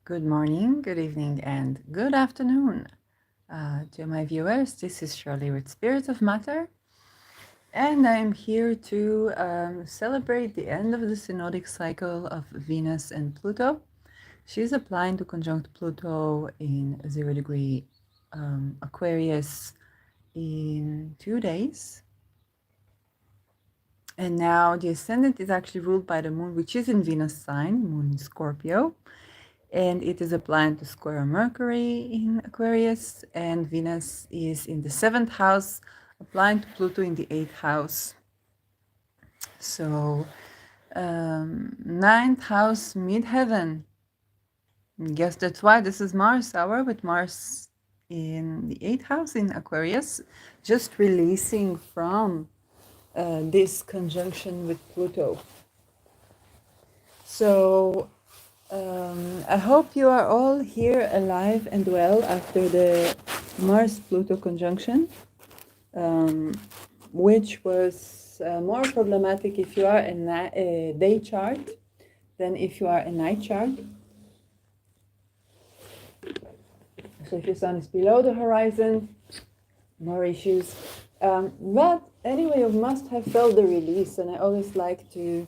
Good morning, good evening, and good afternoon to my viewers. This is Shirley with Spirit of Matter, and I'm here to celebrate the end of the synodic cycle of Venus and Pluto. She's applying to conjunct Pluto in 0 degree Aquarius in 2 days. And now the ascendant is actually ruled by the moon, which is in Venus sign, moon in Scorpio. And it is applying to square Mercury in Aquarius, and Venus is in the 7th house, applying to Pluto in the 8th house. So, 9th house, midheaven. Guess that's why this is Mars hour, with Mars in the 8th house in Aquarius, just releasing from this conjunction with Pluto. So, I hope you are all here alive and well after the Mars-Pluto conjunction, which was more problematic if you are a day chart than if you are a night chart. So if your sun is below the horizon, more issues. But anyway, you must have felt the release, and I always like to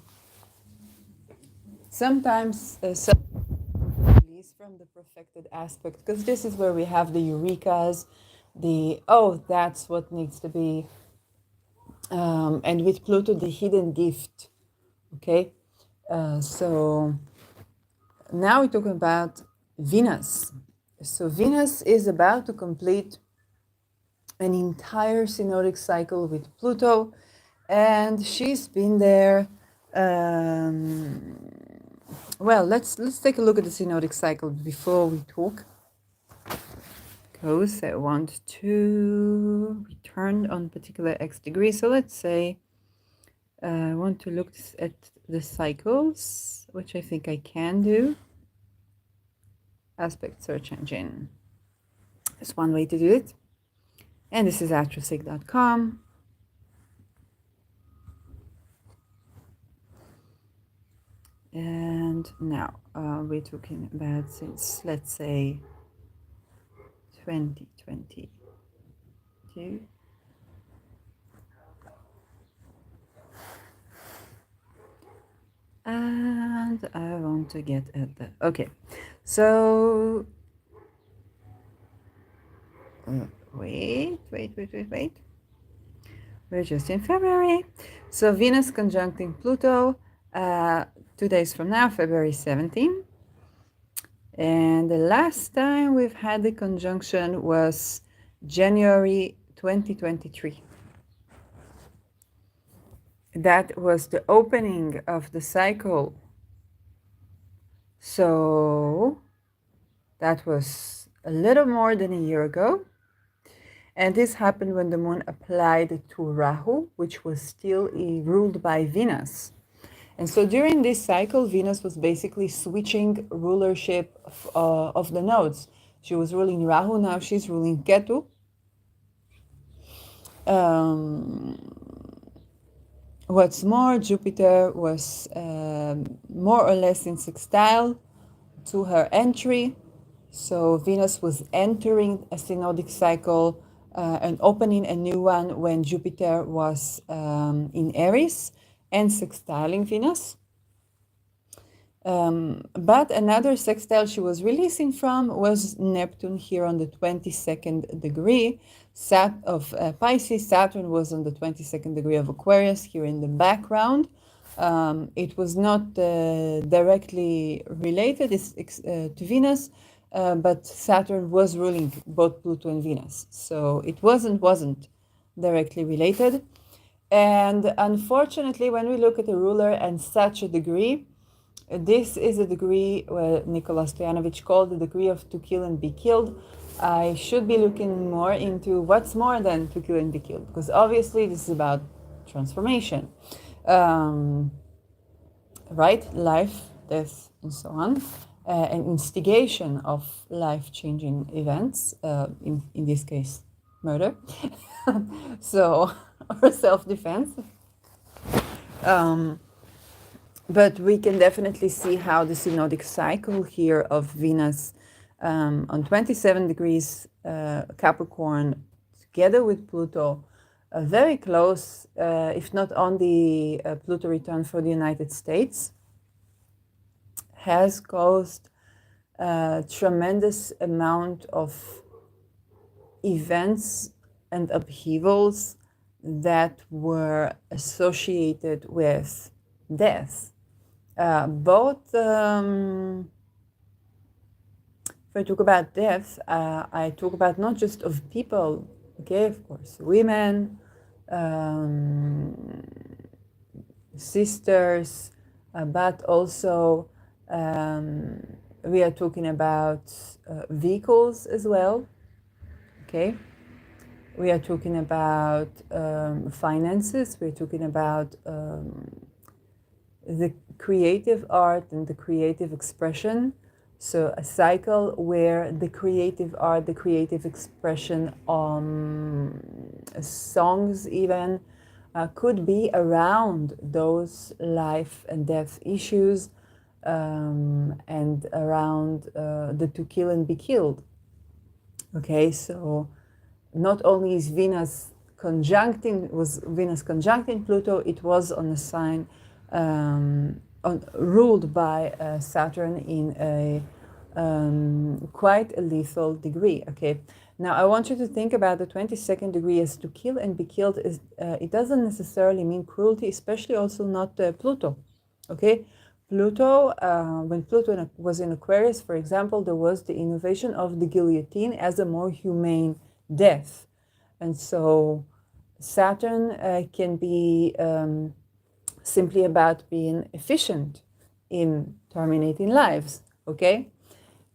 sometimes release from the perfected aspect, because this is where we have the eurekas, that's what needs to be, and with Pluto, the hidden gift. Okay, so now we're talking about Venus. So Venus is about to complete an entire synodic cycle with Pluto, and she's been there. Well, let's take a look at the synodic cycle before we talk, because I want to return on particular X degree. So let's say I want to look at the cycles, which I think I can do. Aspect search engine. That's one way to do it. And this is astrosig.com. And now we're talking about since, let's say, 2022. And I want to get at the, okay, so wait. We're just in February. So Venus conjuncting Pluto 2 days from now, February 17. And the last time we've had the conjunction was January 2023. That was the opening of the cycle. So that was a little more than a year ago. And this happened when the moon applied to Rahu, which was still ruled by Venus. And so during this cycle, Venus was basically switching rulership of the nodes. She was ruling Rahu, now she's ruling Ketu. What's more, Jupiter was more or less in sextile to her entry. So Venus was entering a synodic cycle and opening a new one when Jupiter was in Aries and sextiling Venus. But another sextile she was releasing from was Neptune here on the 22nd degree of Pisces. Saturn was on the 22nd degree of Aquarius here in the background. It was not directly related to Venus, but Saturn was ruling both Pluto and Venus. So it wasn't directly related. And unfortunately, when we look at a ruler and such a degree, this is a degree where Nicholas Stoyanovich called the degree of to kill and be killed. I should be looking more into what's more than to kill and be killed, because obviously this is about transformation, right? Life, death, and so on, and instigation of life-changing events, in this case, murder, so, or self-defense. But we can definitely see how the synodic cycle here of Venus on 27 degrees Capricorn, together with Pluto, very close, if not on the Pluto return for the United States, has caused a tremendous amount of events and upheavals that were associated with death. Both, if I talk about death, I talk about not just of people, okay, of course, women, um, sisters, but also we are talking about vehicles as well, okay? We are talking about finances, we're talking about the creative art and the creative expression. So a cycle where the creative art, the creative expression, songs even, could be around those life and death issues, and around the to kill and be killed. Okay, so not only is Venus conjuncting Pluto, it was on a sign ruled by Saturn in a quite a lethal degree. Okay, now I want you to think about the 22nd degree as to kill and be killed. It doesn't necessarily mean cruelty, especially also not Pluto. Okay, Pluto, when Pluto was in Aquarius, for example, there was the innovation of the guillotine as a more humane death. And so Saturn can be simply about being efficient in terminating lives, okay?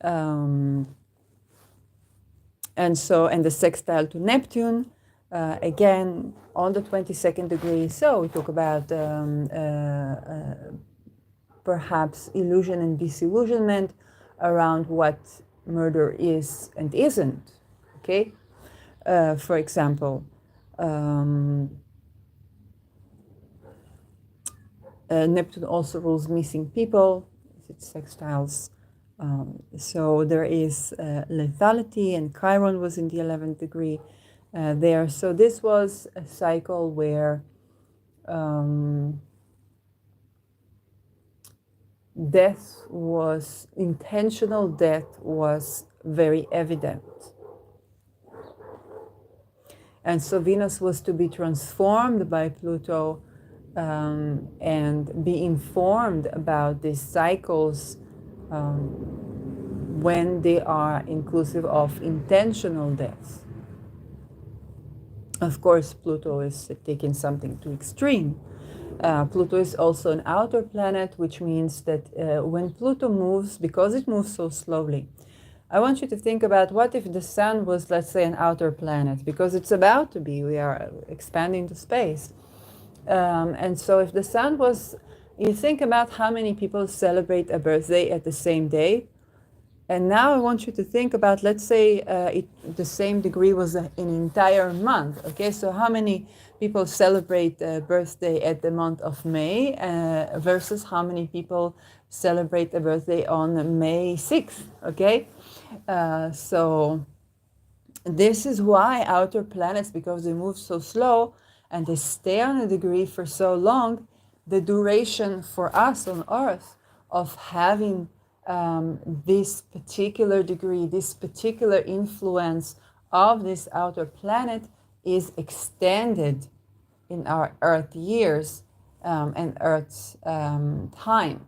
And the sextile to Neptune, again, on the 22nd degree. So we talk about perhaps illusion and disillusionment around what murder is and isn't, okay? For example, Neptune also rules missing people, it's sextiles. So there is lethality, and Chiron was in the 11th degree there. So this was a cycle where intentional death was very evident. And so Venus was to be transformed by Pluto and be informed about these cycles when they are inclusive of intentional deaths. Of course, Pluto is taking something to extreme. Pluto is also an outer planet, which means that when Pluto moves, because it moves so slowly, I want you to think about what if the sun was, let's say, an outer planet, because it's about to be, we are expanding to space. And so if the sun was, you think about how many people celebrate a birthday at the same day. And now I want you to think about, let's say the same degree was an entire month. Okay, so how many people celebrate a birthday at the month of May versus how many people celebrate a birthday on May 6th? Okay, so this is why outer planets, because they move so slow and they stay on a degree for so long, the duration for us on Earth of having this particular degree, this particular influence of this outer planet is extended in our Earth years and Earth's time.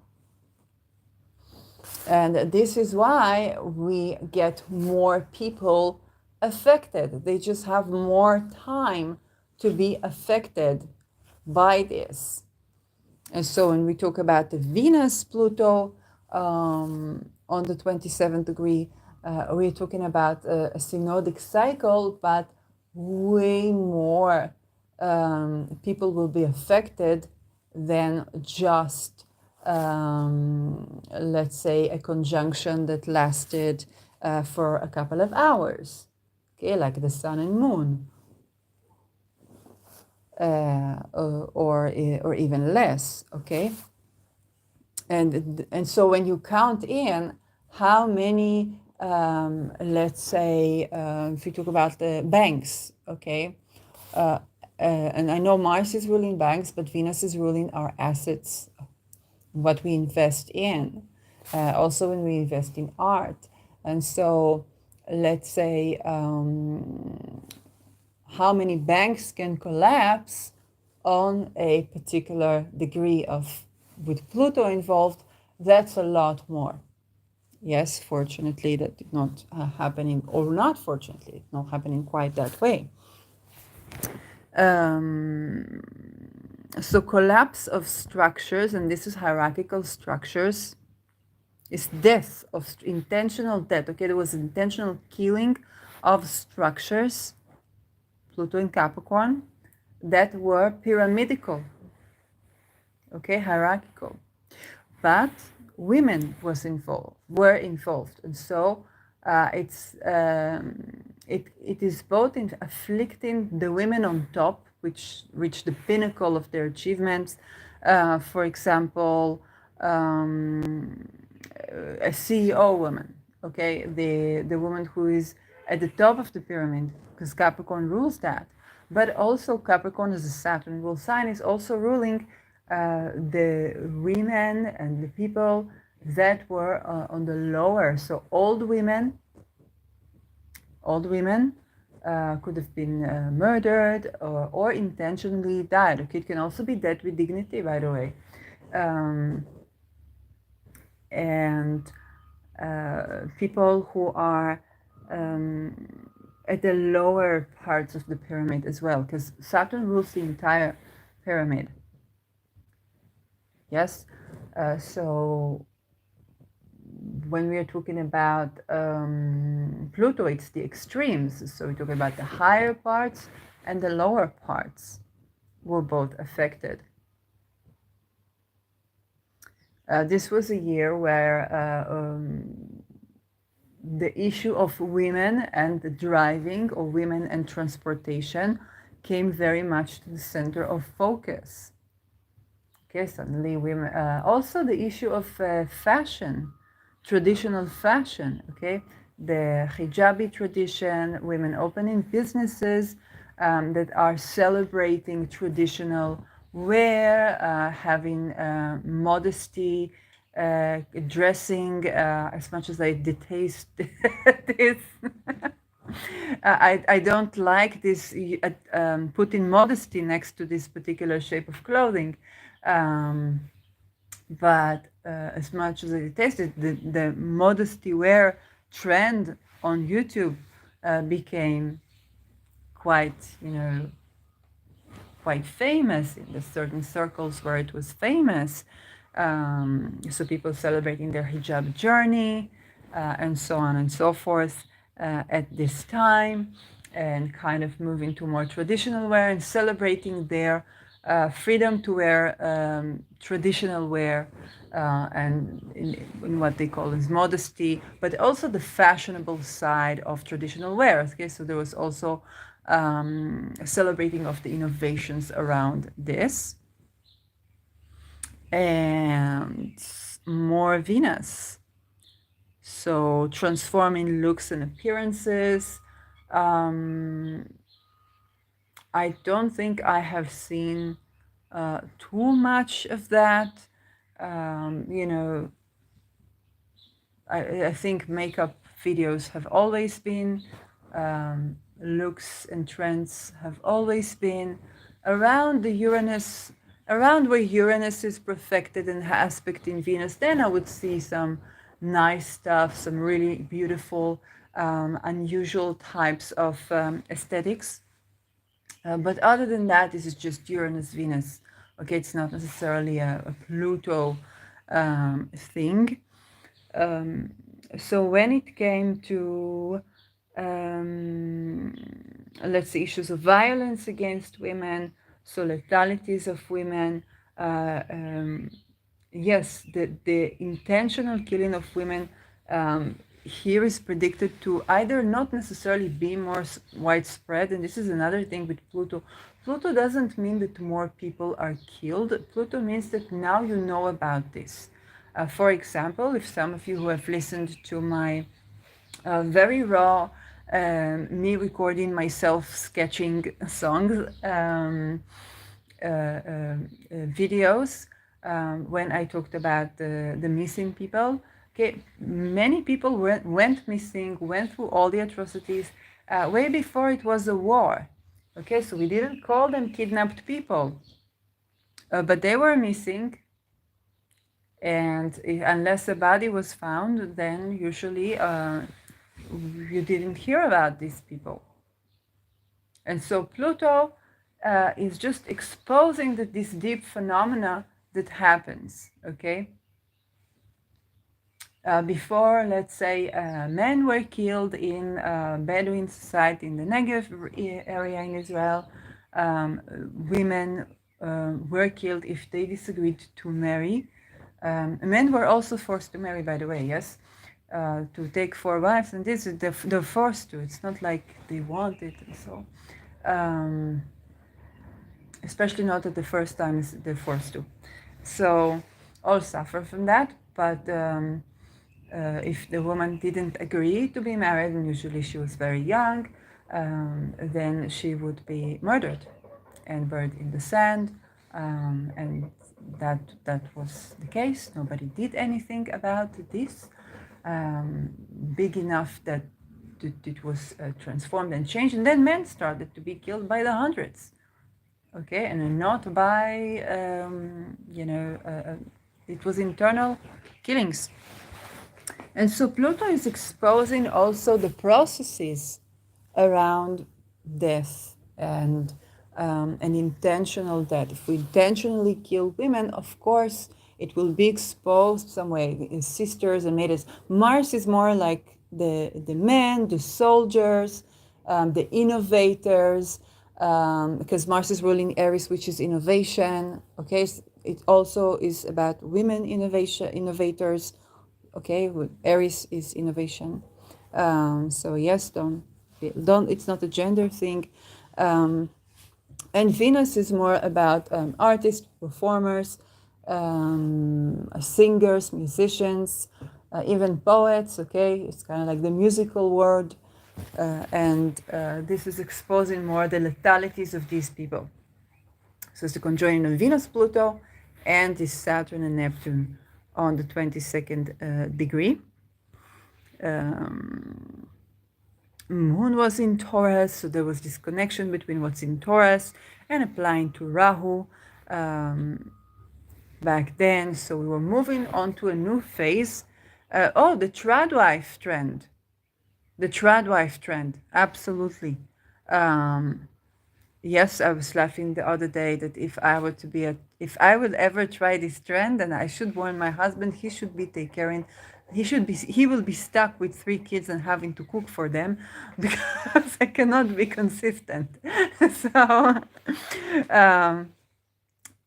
And this is why we get more people affected. They just have more time to be affected by this. And so when we talk about the Venus-Pluto on the 27th degree, we're talking about a synodic cycle, but way more people will be affected than just, let's say, a conjunction that lasted for a couple of hours, okay, like the sun and moon. Or even less, okay? And so when you count in how many, let's say, if we talk about the banks, okay, and I know Mars is ruling banks, but Venus is ruling our assets, what we invest in, also when we invest in art. And so let's say how many banks can collapse on a particular degree of, with Pluto involved, that's a lot more. Yes, fortunately, that did not happening, or not fortunately, it's not happening quite that way. So collapse of structures, and this is hierarchical structures, is death of intentional death. Okay, there was intentional killing of structures, Pluto in Capricorn, that were pyramidical, okay, hierarchical. But women were involved, and so it is both in afflicting the women on top, which reach the pinnacle of their achievements. For example, a CEO woman, okay, the woman who is at the top of the pyramid, because Capricorn rules that. But also Capricorn as a Saturn rule sign is also ruling the women and the people that were on the lower. So old women could have been murdered or intentionally died. Okay, it can also be death with dignity, by the way. And people who are at the lower parts of the pyramid as well, because Saturn rules the entire pyramid. Yes, so when we are talking about Pluto, it's the extremes. So we're talking about the higher parts and the lower parts were both affected. This was a year where the issue of women and the driving, or women and transportation, came very much to the center of focus. Okay, suddenly women, also the issue of fashion, traditional fashion, okay, the hijabi tradition, women opening businesses that are celebrating traditional wear, having modesty, dressing, as much as I detest this. I don't like this putting modesty next to this particular shape of clothing. But as much as I detest it, the modesty wear trend on YouTube became quite, quite famous in the certain circles where it was famous. So people celebrating their hijab journey and so on and so forth at this time, and kind of moving to more traditional wear and celebrating their freedom to wear traditional wear and in what they call as modesty, but also the fashionable side of traditional wear. Okay, so there was also celebrating of the innovations around this. And more Venus. So transforming looks and appearances. I don't think I have seen too much of that. I think makeup videos have always been, looks and trends have always been around the Uranus, around where Uranus is perfected and aspect in Venus. Then I would see some nice stuff, some really beautiful, unusual types of aesthetics. But other than that, this is just Uranus, Venus. Okay, it's not necessarily a Pluto thing. So when it came to, let's say, issues of violence against women, so letalities of women, yes, the intentional killing of women here is predicted to either not necessarily be more widespread, and this is another thing with Pluto. Pluto doesn't mean that more people are killed. Pluto means that now you know about this. For example, if some of you who have listened to my very raw me recording myself sketching songs videos when I talked about the missing people. Okay, many people went missing, went through all the atrocities way before it was a war. Okay, so we didn't call them kidnapped people, but they were missing. And unless a body was found, then usually you didn't hear about these people. And so Pluto is just exposing this deep phenomena that happens, okay? Before, let's say, men were killed in Bedouin society in the Negev area in Israel. Women were killed if they disagreed to marry. Men were also forced to marry, by the way, yes? To take 4 wives, and this is they're forced to. It's not like they want it, and so. Especially not at the first time they're forced to. So all suffer from that, but if the woman didn't agree to be married, and usually she was very young, then she would be murdered and buried in the sand, and that was the case. Nobody did anything about this, big enough that it was transformed and changed, and then men started to be killed by the hundreds. Okay, and not by it was internal killings. And so Pluto is exposing also the processes around death and an intentional death. If we intentionally kill women, of course, it will be exposed some way. Sisters and maidens. Mars is more like the men, the soldiers, the innovators, because Mars is ruling Aries, which is innovation. Okay, it also is about women innovators. Okay, Aries is innovation. So yes, don't. It's not a gender thing. And Venus is more about artists, performers, singers, musicians, even poets. Okay, it's kind of like the musical world, and this is exposing more the letalities of these people. So it's the conjoining of Venus, Pluto, and this Saturn and Neptune on the 22nd degree. Moon was in Taurus, so there was this connection between what's in Taurus and applying to Rahu back then. So we were moving on to a new phase. The tradwife trend. The tradwife trend, absolutely. Yes, I was laughing the other day that if I would ever try this trend, and I should warn my husband, he should be he will be stuck with 3 kids and having to cook for them because I cannot be consistent.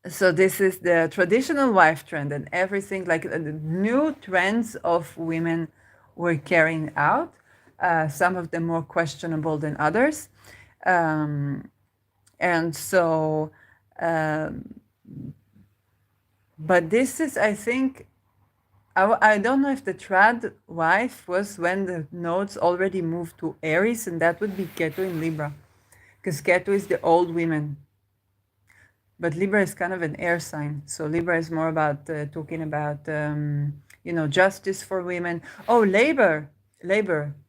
So this is the traditional wife trend, and everything like the new trends of women were carrying out. Some of them more questionable than others. And so, but this is, I think, I don't know if the trad wife was when the nodes already moved to Aries, and that would be Ketu in Libra, because Ketu is the old women. But Libra is kind of an air sign. So Libra is more about talking about, justice for women. Oh, labor.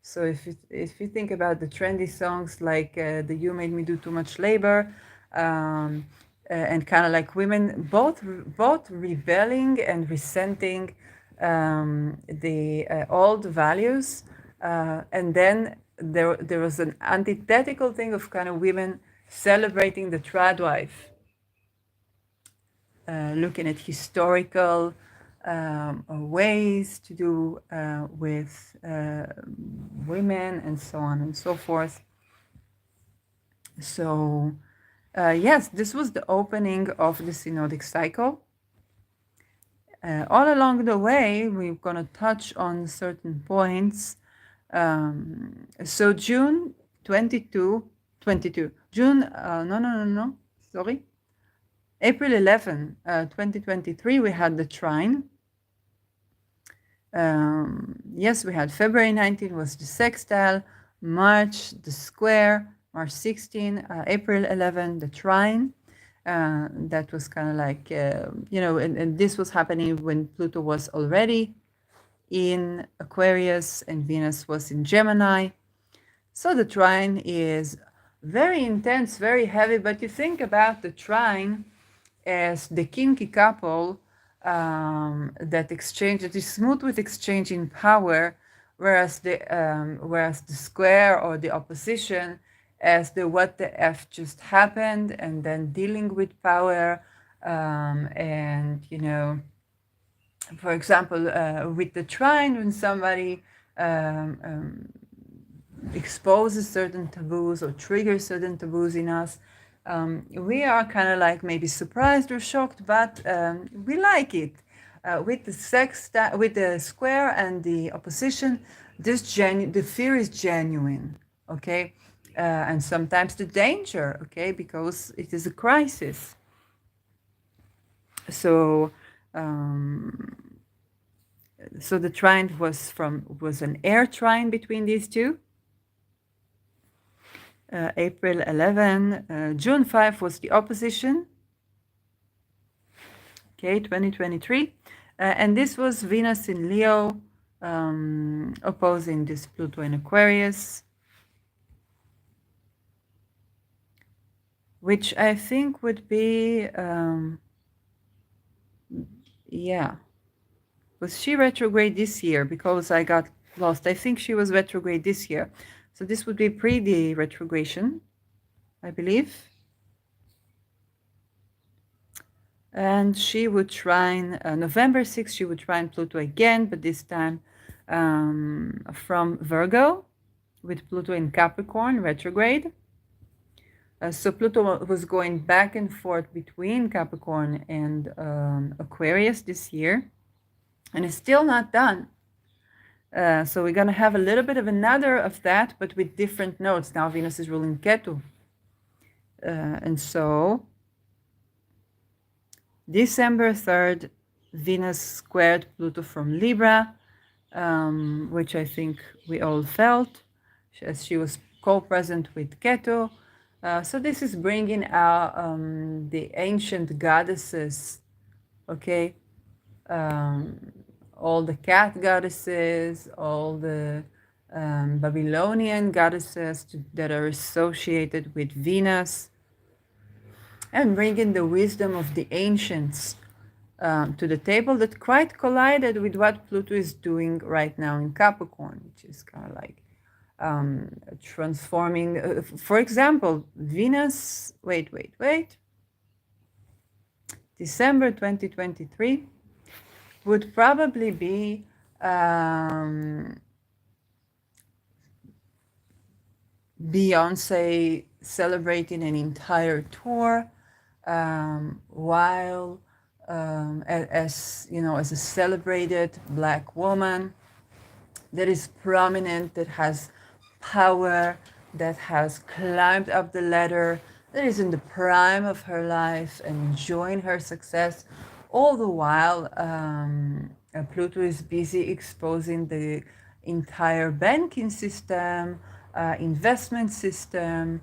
So if you think about the trendy songs like the You Made Me Do Too Much Labor, and kind of like women both rebelling and resenting the old values, and then there was an antithetical thing of kind of women celebrating the trad wife, looking at historical ways to do with women and so on and so forth. So yes, this was the opening of the synodic cycle. All along the way, we're going to touch on certain points. So June 22, June, April 11, 2023, we had the trine. Yes, we had February 19 was the sextile, March the square, March 16, April 11 the trine. That was kind of like, and this was happening when Pluto was already in Aquarius and Venus was in Gemini. So the trine is very intense, very heavy, but you think about the trine as the kinky couple that exchange, that is smooth with exchanging power, whereas the square or the opposition as the what the f just happened, and then dealing with power, and for example, with the trine, when somebody exposes certain taboos or triggers certain taboos in us, we are kind of like maybe surprised or shocked, but we like it. With with the square and the opposition, the fear is genuine, okay, and sometimes the danger, okay, because it is a crisis. So, so the trine was an air trine between these two. April 11, June 5 was the opposition. Okay, 2023. And this was Venus in Leo opposing this Pluto in Aquarius, which I think would be, yeah. Was she retrograde this year? Because I got lost. I think she was retrograde this year. So this would be pre the retrogression, I believe. And she would trine November 6th, she would trine Pluto again, but this time from Virgo, with Pluto in Capricorn retrograde. So Pluto was going back and forth between Capricorn and Aquarius this year, and it's still not done. So we're going to have a little bit of another of that, but with different nodes. Now Venus is ruling Ketu. And so December 3rd, Venus squared Pluto from Libra, which I think we all felt, as she was co-present with Ketu. So this is bringing out the ancient goddesses, okay? All the cat goddesses, all the Babylonian goddesses that are associated with Venus, and bringing the wisdom of the ancients to the table that quite collided with what Pluto is doing right now in Capricorn, which is kind of like transforming. For example, Venus, wait. December 2023 would probably be Beyonce celebrating an entire tour while as a celebrated Black woman that is prominent, that has power, that has climbed up the ladder, that is in the prime of her life and enjoying her success. All the while, Pluto is busy exposing the entire banking system, investment system,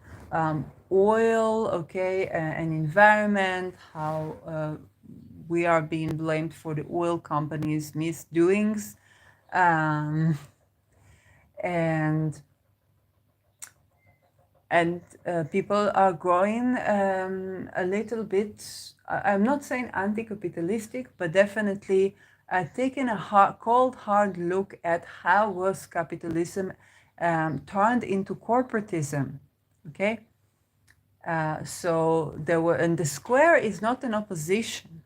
oil, okay, and environment, how we are being blamed for the oil companies' misdoings. And people are growing a little bit, I'm not saying anti-capitalistic, but definitely taking a cold, hard look at how was capitalism turned into corporatism, okay? So there were, and the square is not an opposition.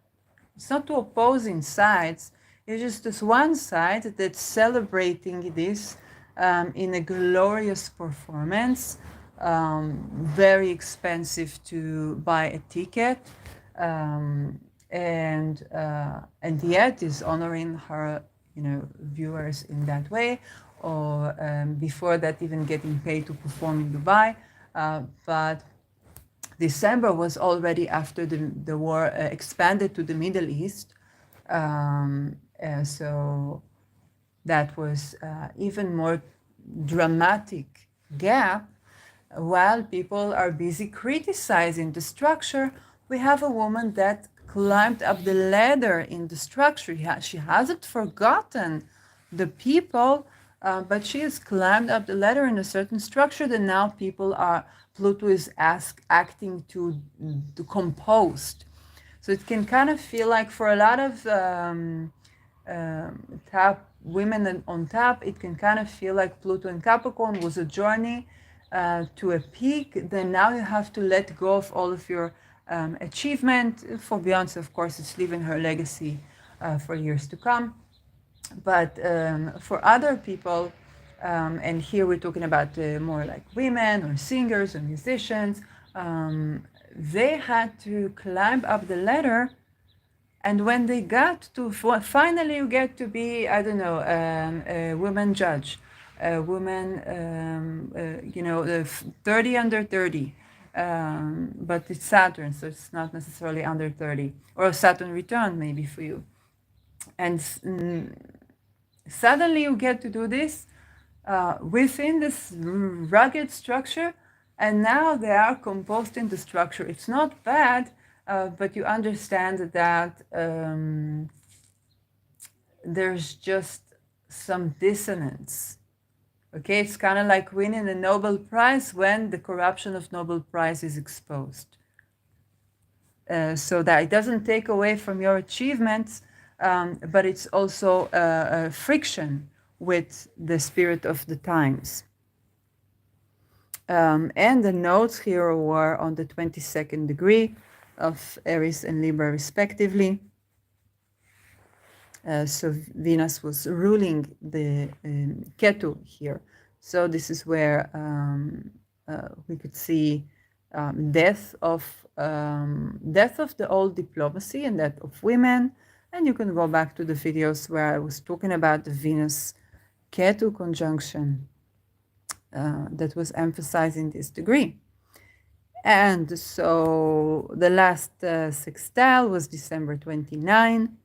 It's not two opposing sides. It's just this one side that's celebrating this in a glorious performance, very expensive to buy a ticket, and yet is honoring her, viewers in that way, or before that even getting paid to perform in Dubai, but December was already after the war expanded to the Middle East. So that was even more dramatic gap. While people are busy criticizing the structure, we have a woman that climbed up the ladder in the structure. She hasn't forgotten the people, but she has climbed up the ladder in a certain structure that now Pluto is acting to compose. So it can kind of feel like for a lot of women on top, it can kind of feel like Pluto in Capricorn was a journey to a peak. Then now you have to let go of all of your achievement. For Beyonce, of course, it's leaving her legacy for years to come. But for other people, and here we're talking about more like women or singers or musicians, they had to climb up the ladder. And when they got to, finally you get to be, I don't know, a woman judge, a woman, 30 under 30. But it's Saturn, so it's not necessarily under 30. Or Saturn return maybe for you. And suddenly you get to do this within this rugged structure, and now they are composting the structure. It's not bad, but you understand that there's just some dissonance. Okay, it's kind of like winning a Nobel Prize when the corruption of Nobel Prize is exposed. So that it doesn't take away from your achievements, but it's also a friction with the spirit of the times. And the nodes here were on the 22nd degree of Aries and Libra respectively. So Venus was ruling the Ketu here. So this is where we could see death of the old diplomacy and that of women. And you can go back to the videos where I was talking about the Venus-Ketu conjunction that was emphasizing this degree. And so the last sextile was December 29,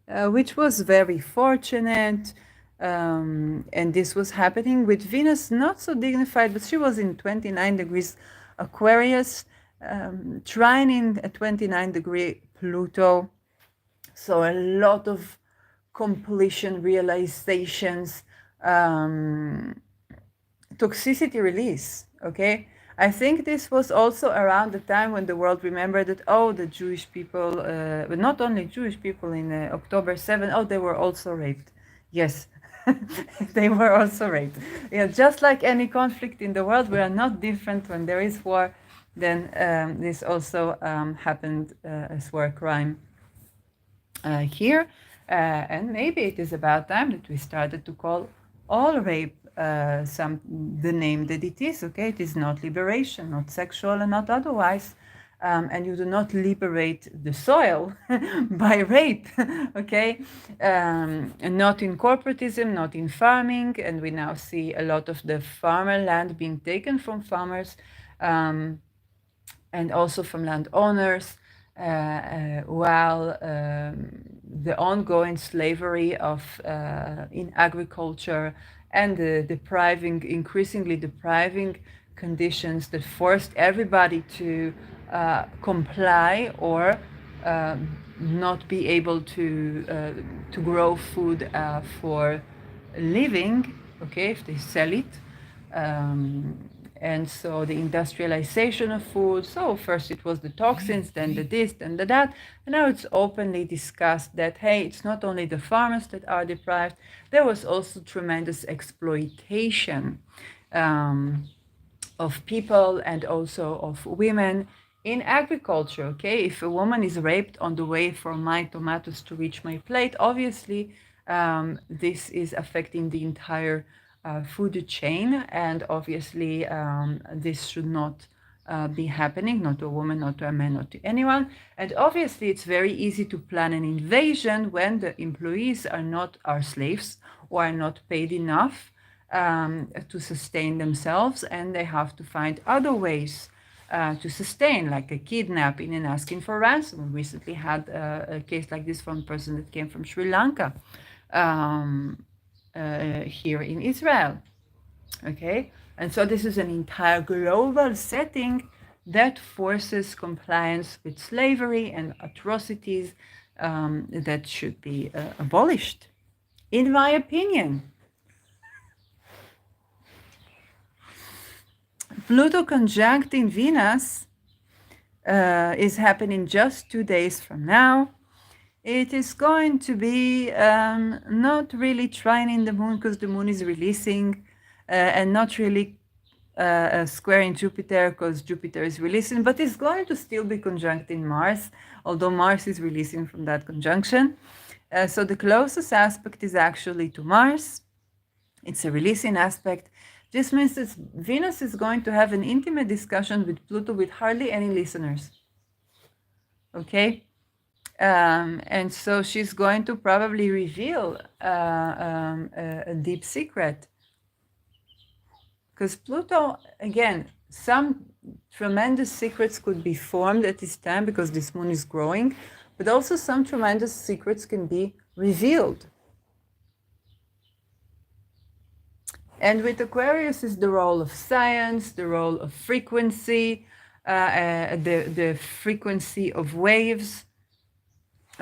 which was very fortunate. And this was happening with Venus, not so dignified, but she was in 29 degrees Aquarius, trining a 29 degree Pluto. So a lot of completion realizations, toxicity release, okay? I think this was also around the time when the world remembered that, oh, the Jewish people, but not only Jewish people in October 7, oh, they were also raped. Yes, they were also raped. Yeah, just like any conflict in the world, we are not different. When there is war, then this also happened as war crime here. And maybe it is about time that we started to call all rape the name that it is, okay? It is not liberation, not sexual and not otherwise. And you do not liberate the soil by rape, okay? And not in corporatism, not in farming. And we now see a lot of the farmer land being taken from farmers and also from landowners, while the ongoing slavery of in agriculture and the increasingly depriving conditions that forced everybody to comply or not be able to grow food for living, okay, if they sell it. And so the industrialization of food, so first it was the toxins, then the this, then the that, and now it's openly discussed that, hey, it's not only the farmers that are deprived, there was also tremendous exploitation of people and also of women in agriculture, okay? If a woman is raped on the way from my tomatoes to reach my plate, obviously this is affecting the entire food chain, and obviously this should not be happening, not to a woman, not to a man, not to anyone. And obviously it's very easy to plan an invasion when the employees are slaves or are not paid enough to sustain themselves, and they have to find other ways to sustain, like a kidnapping and asking for ransom. We recently had a case like this from a person that came from Sri Lanka. here in Israel. Okay, and so this is an entire global setting that forces compliance with slavery and atrocities that should be abolished, in my opinion. Pluto conjuncting Venus is happening just 2 days from now. It is going to be not really trining the moon because the moon is releasing, and not really squaring Jupiter because Jupiter is releasing, but it's going to still be conjuncting Mars, although Mars is releasing from that conjunction. So the closest aspect is actually to Mars. It's a releasing aspect. This means that Venus is going to have an intimate discussion with Pluto with hardly any listeners. Okay? And so she's going to probably reveal a deep secret. Because Pluto, again, some tremendous secrets could be formed at this time because this moon is growing, but also some tremendous secrets can be revealed. And with Aquarius is the role of science, the role of frequency, the frequency of waves.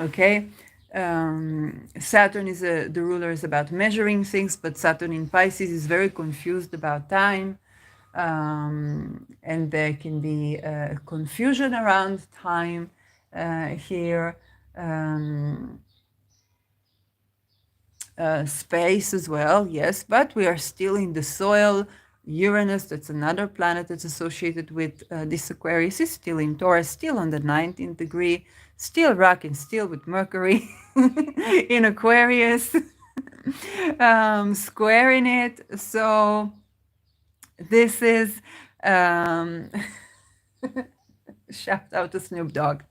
Okay, Saturn is the ruler is about measuring things, but Saturn in Pisces is very confused about time, and there can be confusion around time here. Space as well, yes, but we are still in the soil. Uranus, that's another planet that's associated with this Aquarius, is still in Taurus, still on the 19th degree, still rocking, still with Mercury in Aquarius, squaring it. So this is, shout out to Snoop Dogg.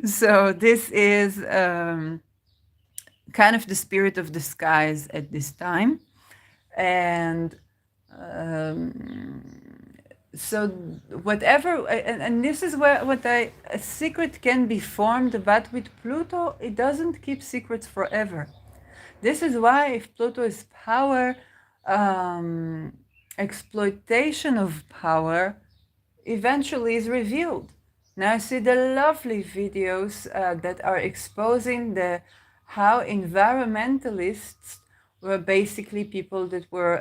So this is kind of the spirit of the skies at this time. And so whatever, and this is where a secret can be formed, but with Pluto, it doesn't keep secrets forever. This is why if Pluto is power, exploitation of power eventually is revealed. Now I see the lovely videos that are exposing how environmentalists were basically people that were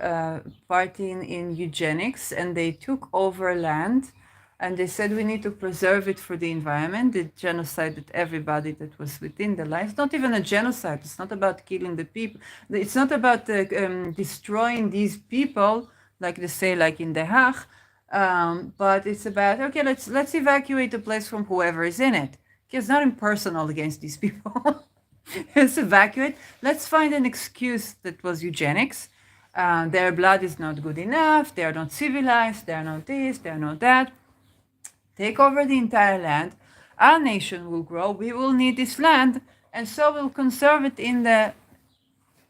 partying in eugenics, and they took over land and they said we need to preserve it for the environment. They genocided everybody that was within the line. It's not even a genocide. It's not about killing the people. It's not about destroying these people, like they say, like in The Hague. But it's about, okay, let's evacuate the place from whoever is in it. Okay, it's not impersonal against these people. Let's evacuate. Let's find an excuse that was eugenics. Their blood is not good enough. They are not civilized. They are not this. They are not that. Take over the entire land. Our nation will grow. We will need this land, and so we'll conserve it in the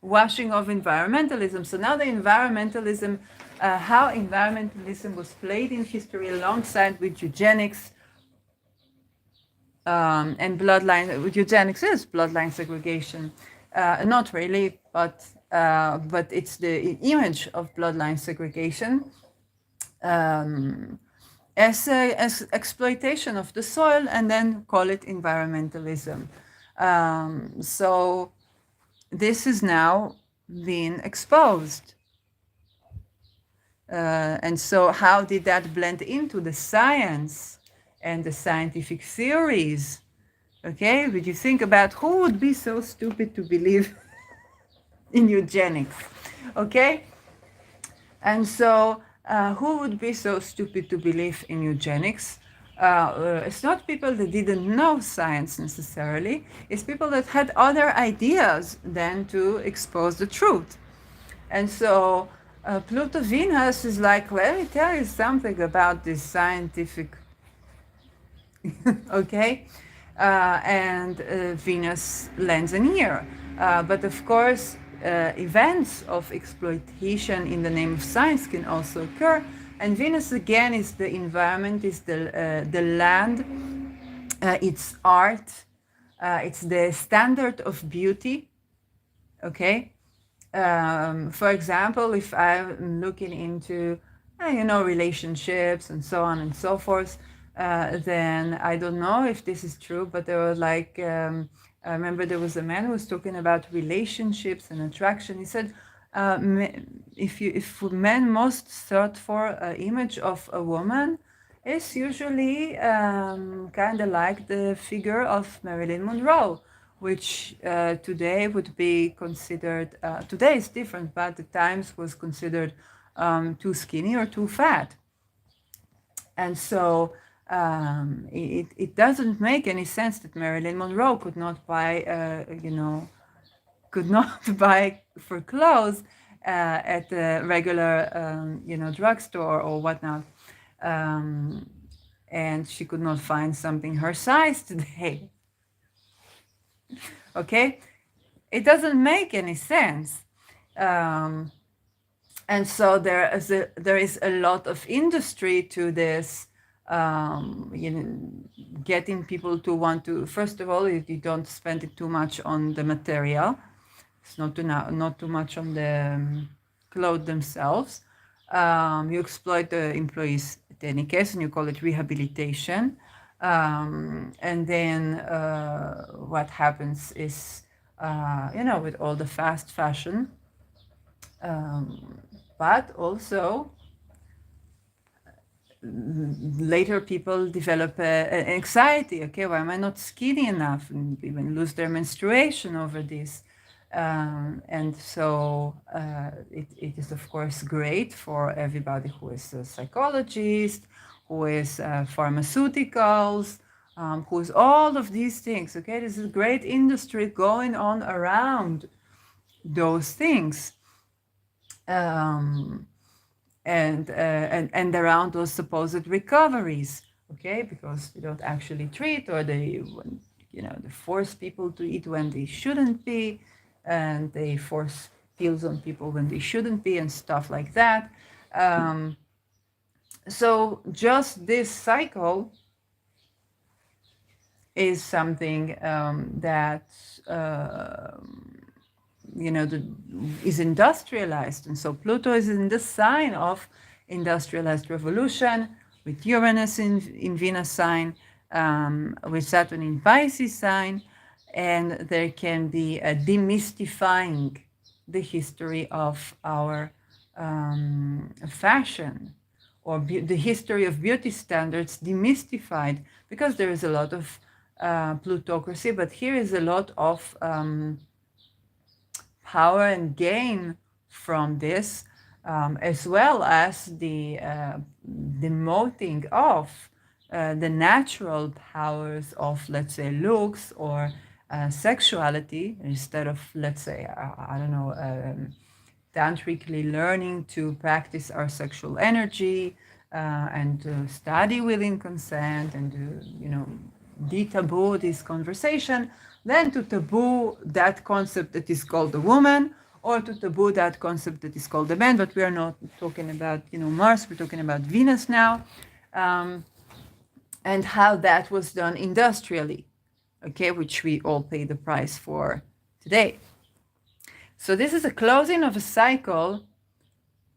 washing of environmentalism. So now the environmentalism, how environmentalism was played in history alongside with eugenics, and bloodline. With eugenics is bloodline segregation. Not really, but it's the image of bloodline segregation as exploitation of the soil, and then call it environmentalism. So this is now being exposed. And so how did that blend into the science and the scientific theories? Okay, would you think about who would be so stupid to believe in eugenics? Okay, and so who would be so stupid to believe in eugenics? It's not people that didn't know science necessarily. It's people that had other ideas than to expose the truth. And so Pluto Venus is like, let me tell you something about this scientific, okay? And Venus lands in here. But of course, events of exploitation in the name of science can also occur. And Venus again is the environment, is the land, it's art, it's the standard of beauty, okay? For example, if I'm looking into, relationships and so on and so forth, then I don't know if this is true, but there were like, I remember there was a man who was talking about relationships and attraction. He said, if men most search for an image of a woman, it's usually kind of like the figure of Marilyn Monroe, which today would be considered, today is different, but at the times was considered too skinny or too fat. And so it doesn't make any sense that Marilyn Monroe could not buy, could not buy for clothes at the regular, drugstore or whatnot. And she could not find something her size today. Okay? It doesn't make any sense. And so there is a lot of industry to this, getting people to want to, first of all, you don't spend it too much on the material. It's not too much on the clothes themselves. You exploit the employees at any case, and you call it rehabilitation. And then what happens is, with all the fast fashion, but also later people develop an anxiety. Okay, why am I not skinny enough? And even lose their menstruation over this. And so it is, of course, great for everybody who is a psychologist, who is pharmaceuticals, who is all of these things. Okay, this is a great industry going on around those things. And around those supposed recoveries, okay, because they don't actually treat, or they force people to eat when they shouldn't be, and they force pills on people when they shouldn't be, and stuff like that. So just this cycle is something that is industrialized. And so Pluto is in the sign of industrialized revolution, with Uranus in Venus sign, with Saturn in Pisces sign, and there can be a demystifying the history of our fashion, or the history of beauty standards demystified, because there is a lot of plutocracy, but here is a lot of power and gain from this, as well as the demoting of the natural powers of, let's say, looks or sexuality, instead of, let's say, I don't know, tantrically learning to practice our sexual energy and to study within consent and to, de-taboo this conversation, then to taboo that concept that is called the woman, or to taboo that concept that is called the man. But we are not talking about, Mars, we're talking about Venus now, and how that was done industrially, okay, which we all pay the price for today. So this is a closing of a cycle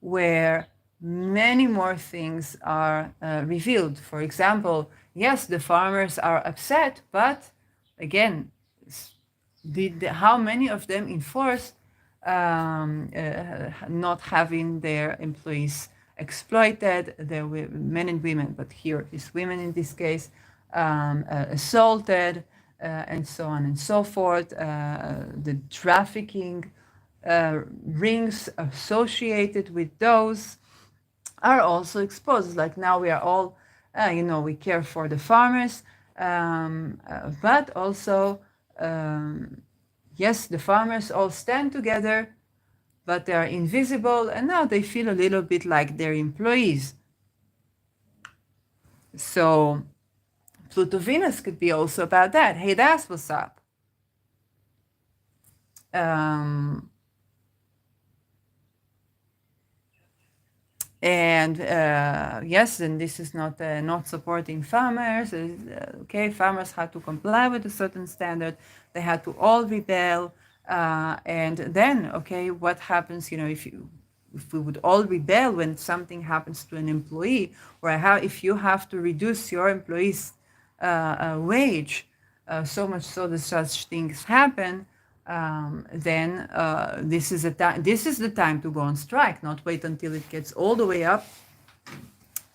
where many more things are revealed. For example, yes, the farmers are upset, but again, how many of them enforce not having their employees exploited, their men and women, but here is women in this case, assaulted, and so on and so forth. The trafficking rings associated with those are also exposed. Like now we are all, we care for the farmers, but also, yes, the farmers all stand together, but they are invisible, and now they feel a little bit like their employees. So Pluto Venus could be also about that. Hey, that's what's up. And yes, and this is not supporting farmers. Okay, farmers had to comply with a certain standard. They had to all rebel. And then, okay, what happens, if we would all rebel when something happens to an employee, or if you have to reduce your employees' wage, so much so that such things happen, then this is the time to go on strike, not wait until it gets all the way up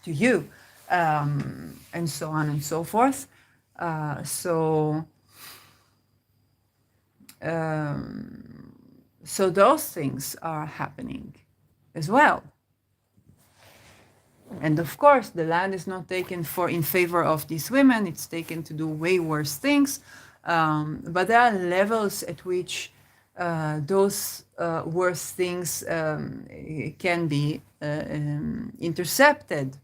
to you, and so on and so forth. So so those things are happening as well. And of course, the land is not taken in favor of these women. It's taken to do way worse things. But there are levels at which those worse things can be intercepted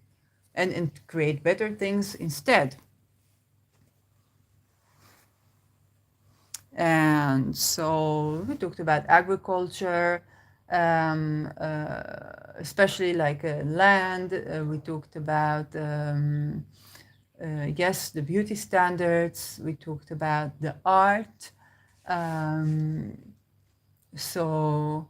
and create better things instead. And so we talked about agriculture, especially like land. We talked about, yes, the beauty standards. We talked about the art. So,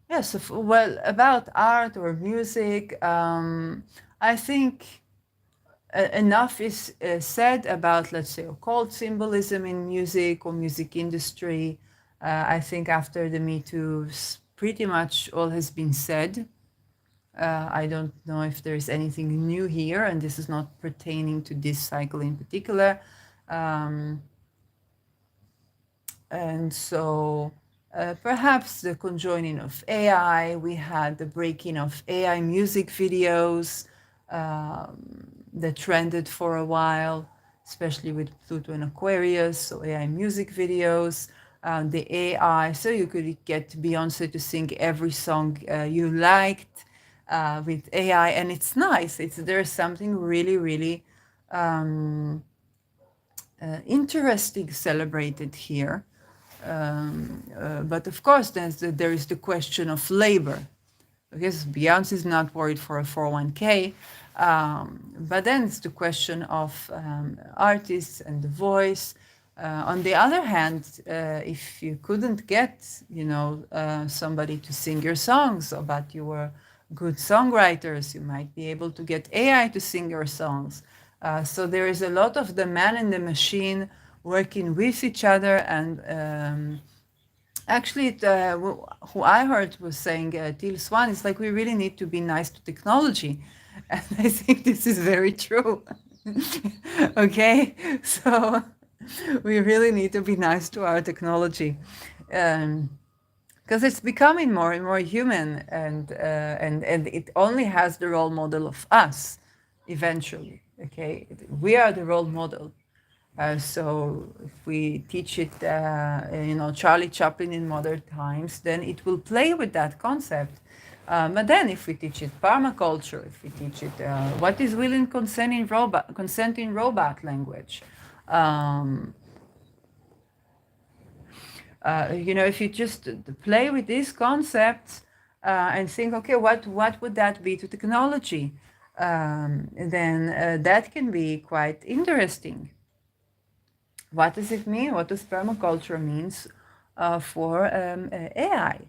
yes, well, about art or music, I think enough is said about, let's say, occult symbolism in music or music industry. I think after the Me Too, pretty much all has been said. I don't know if there's anything new here, and this is not pertaining to this cycle in particular. And so perhaps the conjoining of AI, we had the breaking of AI music videos that trended for a while, especially with Pluto and Aquarius, so AI music videos, the AI, so you could get Beyonce to sing every song you liked with AI, and it's nice. There's something really, really interesting celebrated here. But of course, there is the question of labor. Because Beyonce is not worried for a 401k, but then it's the question of artists and the voice. On the other hand, if you couldn't get, somebody to sing your songs, but you were good songwriters, you might be able to get AI to sing your songs. So there is a lot of the man and the machine working with each other. And actually, who I heard was saying, Till Swan, it's like we really need to be nice to technology. And I think this is very true. Okay, so we really need to be nice to our technology. Because it's becoming more and more human, and it only has the role model of us eventually. Okay, we are the role model. So if we teach it, Charlie Chaplin in modern times, then it will play with that concept. But then if we teach it permaculture, if we teach it what is will and consent in robot language, if you just play with these concepts and think, okay, what would that be to technology? Then that can be quite interesting. What does it mean? What does permaculture means for AI?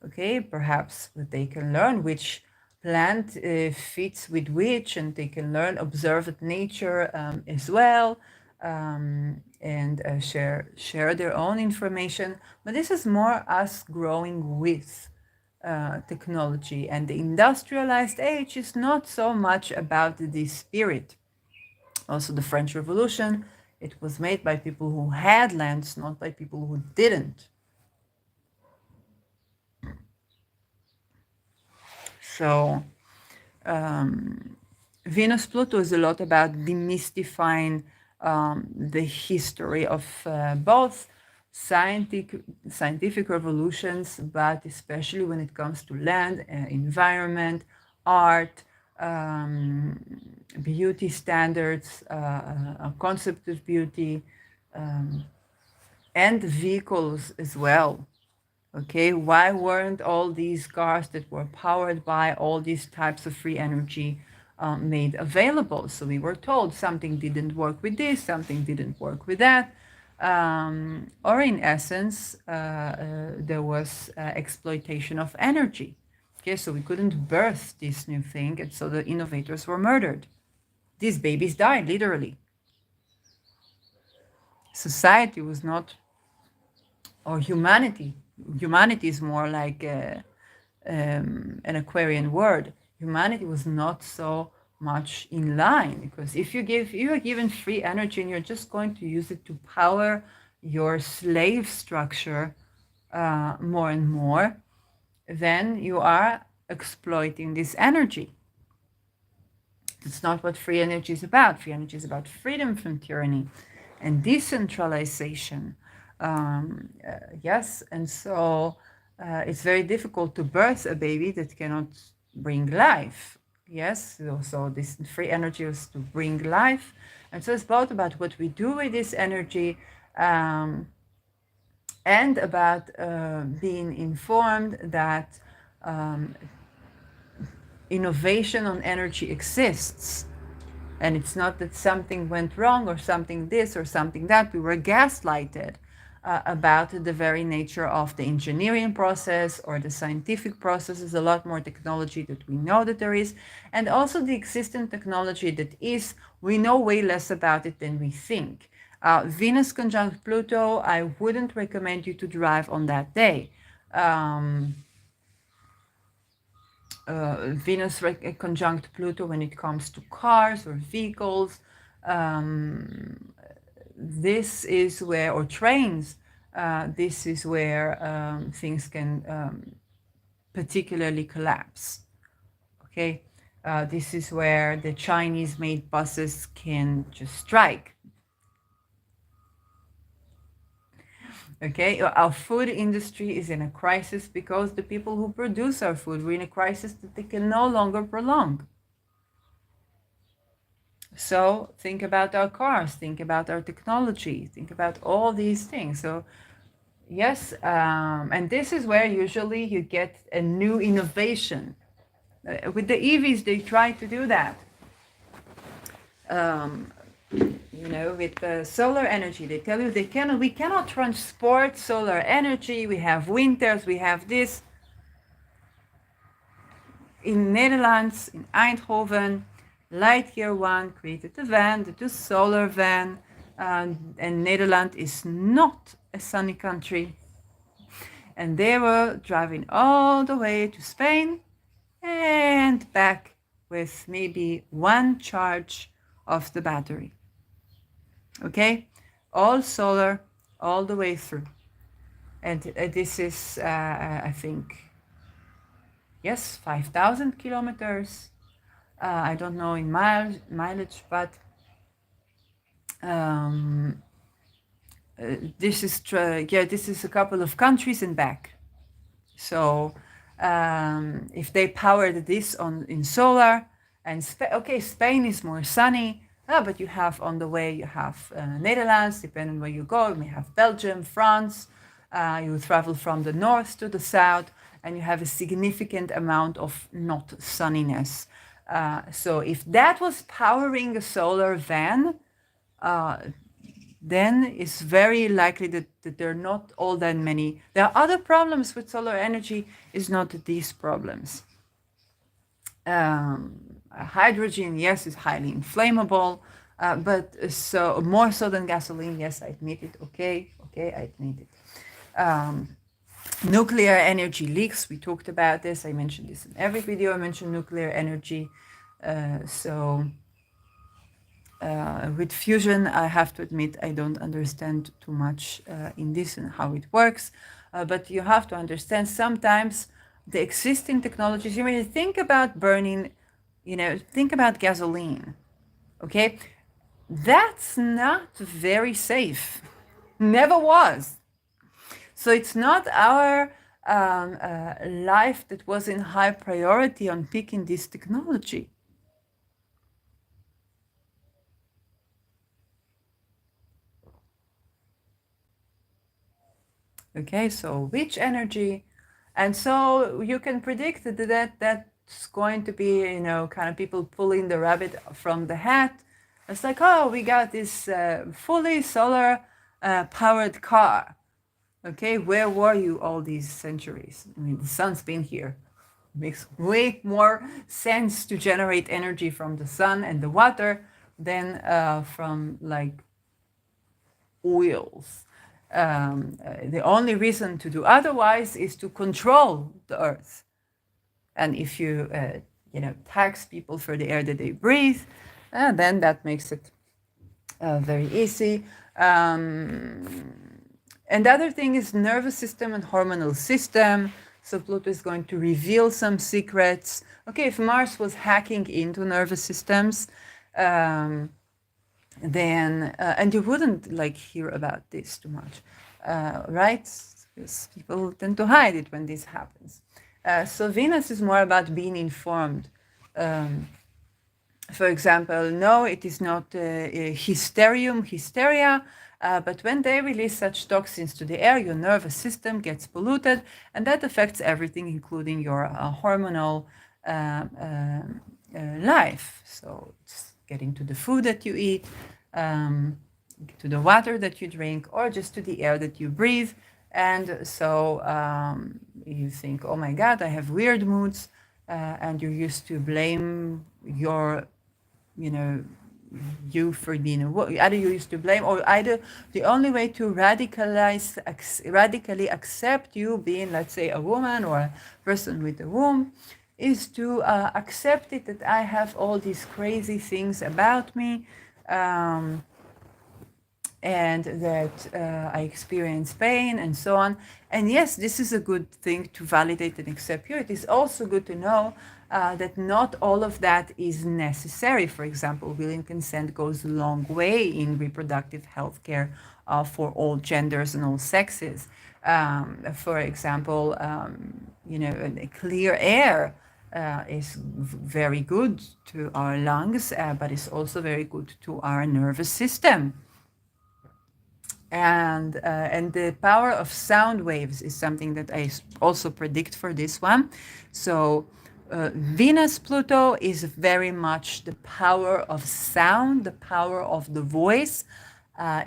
Okay, perhaps they can learn which plant fits with which, and they can observe nature as well, and share their own information. But this is more us growing with technology, and the industrialized age is not so much about the spirit. Also, the French Revolution, it was made by people who had lands, not by people who didn't. So Venus Pluto is a lot about demystifying the history of both scientific revolutions, but especially when it comes to land, environment, art, beauty standards, a concept of beauty, and vehicles as well. Okay, why weren't all these cars that were powered by all these types of free energy made available? So we were told something didn't work with this, something didn't work with that. or in essence, there was exploitation of energy. Okay, so we couldn't birth this new thing, and so the innovators were murdered. These babies died, literally. Society was not, or humanity. Humanity is more like an Aquarian word. Humanity was not so much in line, because if you are given free energy and you're just going to use it to power your slave structure more and more, then you are exploiting this energy. That's not what free energy is about. Free energy is about freedom from tyranny and decentralization. Yes, and so it's very difficult to birth a baby that cannot bring life. Yes, so this free energy is to bring life. And so it's both about what we do with this energy, and about being informed that innovation on energy exists. And it's not that something went wrong or something this or something that. We were gaslighted about the very nature of the engineering process or the scientific process. There's a lot more technology that we know that there is. And also the existing technology that is, we know way less about it than we think. Venus conjunct Pluto, I wouldn't recommend you to drive on that day. Venus conjunct Pluto when it comes to cars or vehicles. This is where, or trains, this is where things can particularly collapse. Okay, this is where the Chinese-made buses can just strike. Okay, our food industry is in a crisis because the people who produce our food were in a crisis that they can no longer prolong. So think about our cars, think about our technology, think about all these things. So yes, and this is where usually you get a new innovation. With the EVs, they try to do that. With the solar energy, they tell you we cannot transport solar energy. We have winters, we have this. In Netherlands, in Eindhoven, Lightyear One created a van, the solar van, and Netherlands is not a sunny country. And they were driving all the way to Spain and back with maybe one charge of the battery. Okay, all solar all the way through. And this is, I think, yes, 5,000 kilometers. I don't know in mileage, but this is this is a couple of countries and back. So if they powered this in solar, and Spain is more sunny, but you have on the way, you have Netherlands, depending where you go. You may have Belgium, France. You travel from the north to the south, and you have a significant amount of not sunniness. So if that was powering a solar van, then it's very likely that there are not all that many. There are other problems with solar energy, is not these problems. Hydrogen, yes, is highly inflammable, but so more so than gasoline, yes, I admit it. Okay, I admit it. Nuclear energy leaks, we talked about this. I mentioned this in every video. I mentioned nuclear energy. With fusion, I have to admit, I don't understand too much in this and how it works. But you have to understand sometimes the existing technologies, you may think about burning, think about gasoline, okay? That's not very safe. Never was. So it's not our life that was in high priority on picking this technology. Okay, so which energy? And so you can predict that that's going to be, kind of people pulling the rabbit from the hat. It's like, oh, we got this fully solar powered car. Okay, where were you all these centuries? I mean, the sun's been here. It makes way more sense to generate energy from the sun and the water than from like oils. The only reason to do otherwise is to control the earth. And if you, tax people for the air that they breathe, then that makes it very easy. And the other thing is nervous system and hormonal system. So Pluto is going to reveal some secrets. Okay, if Mars was hacking into nervous systems, then and you wouldn't like hear about this too much, right? Because people tend to hide it when this happens. So Venus is more about being informed. For example, no, it is not hysteria, but when they release such toxins to the air, your nervous system gets polluted, and that affects everything, including your hormonal life. So it's getting to the food that you eat, to the water that you drink, or just to the air that you breathe. And so you think, oh my God, I have weird moods, and you're used to blame your, you for being a woman. Either you used to blame, or either the only way to radically accept you being, let's say, a woman or a person with a womb, is to accept it that I have all these crazy things about me. And that I experience pain and so on. And yes, this is a good thing to validate and accept you. It is also good to know that not all of that is necessary. For example, willing consent goes a long way in reproductive health care for all genders and all sexes. For example, clear air is very good to our lungs, but it's also very good to our nervous system. And the power of sound waves is something that I also predict for this one. So Venus Pluto is very much the power of sound, the power of the voice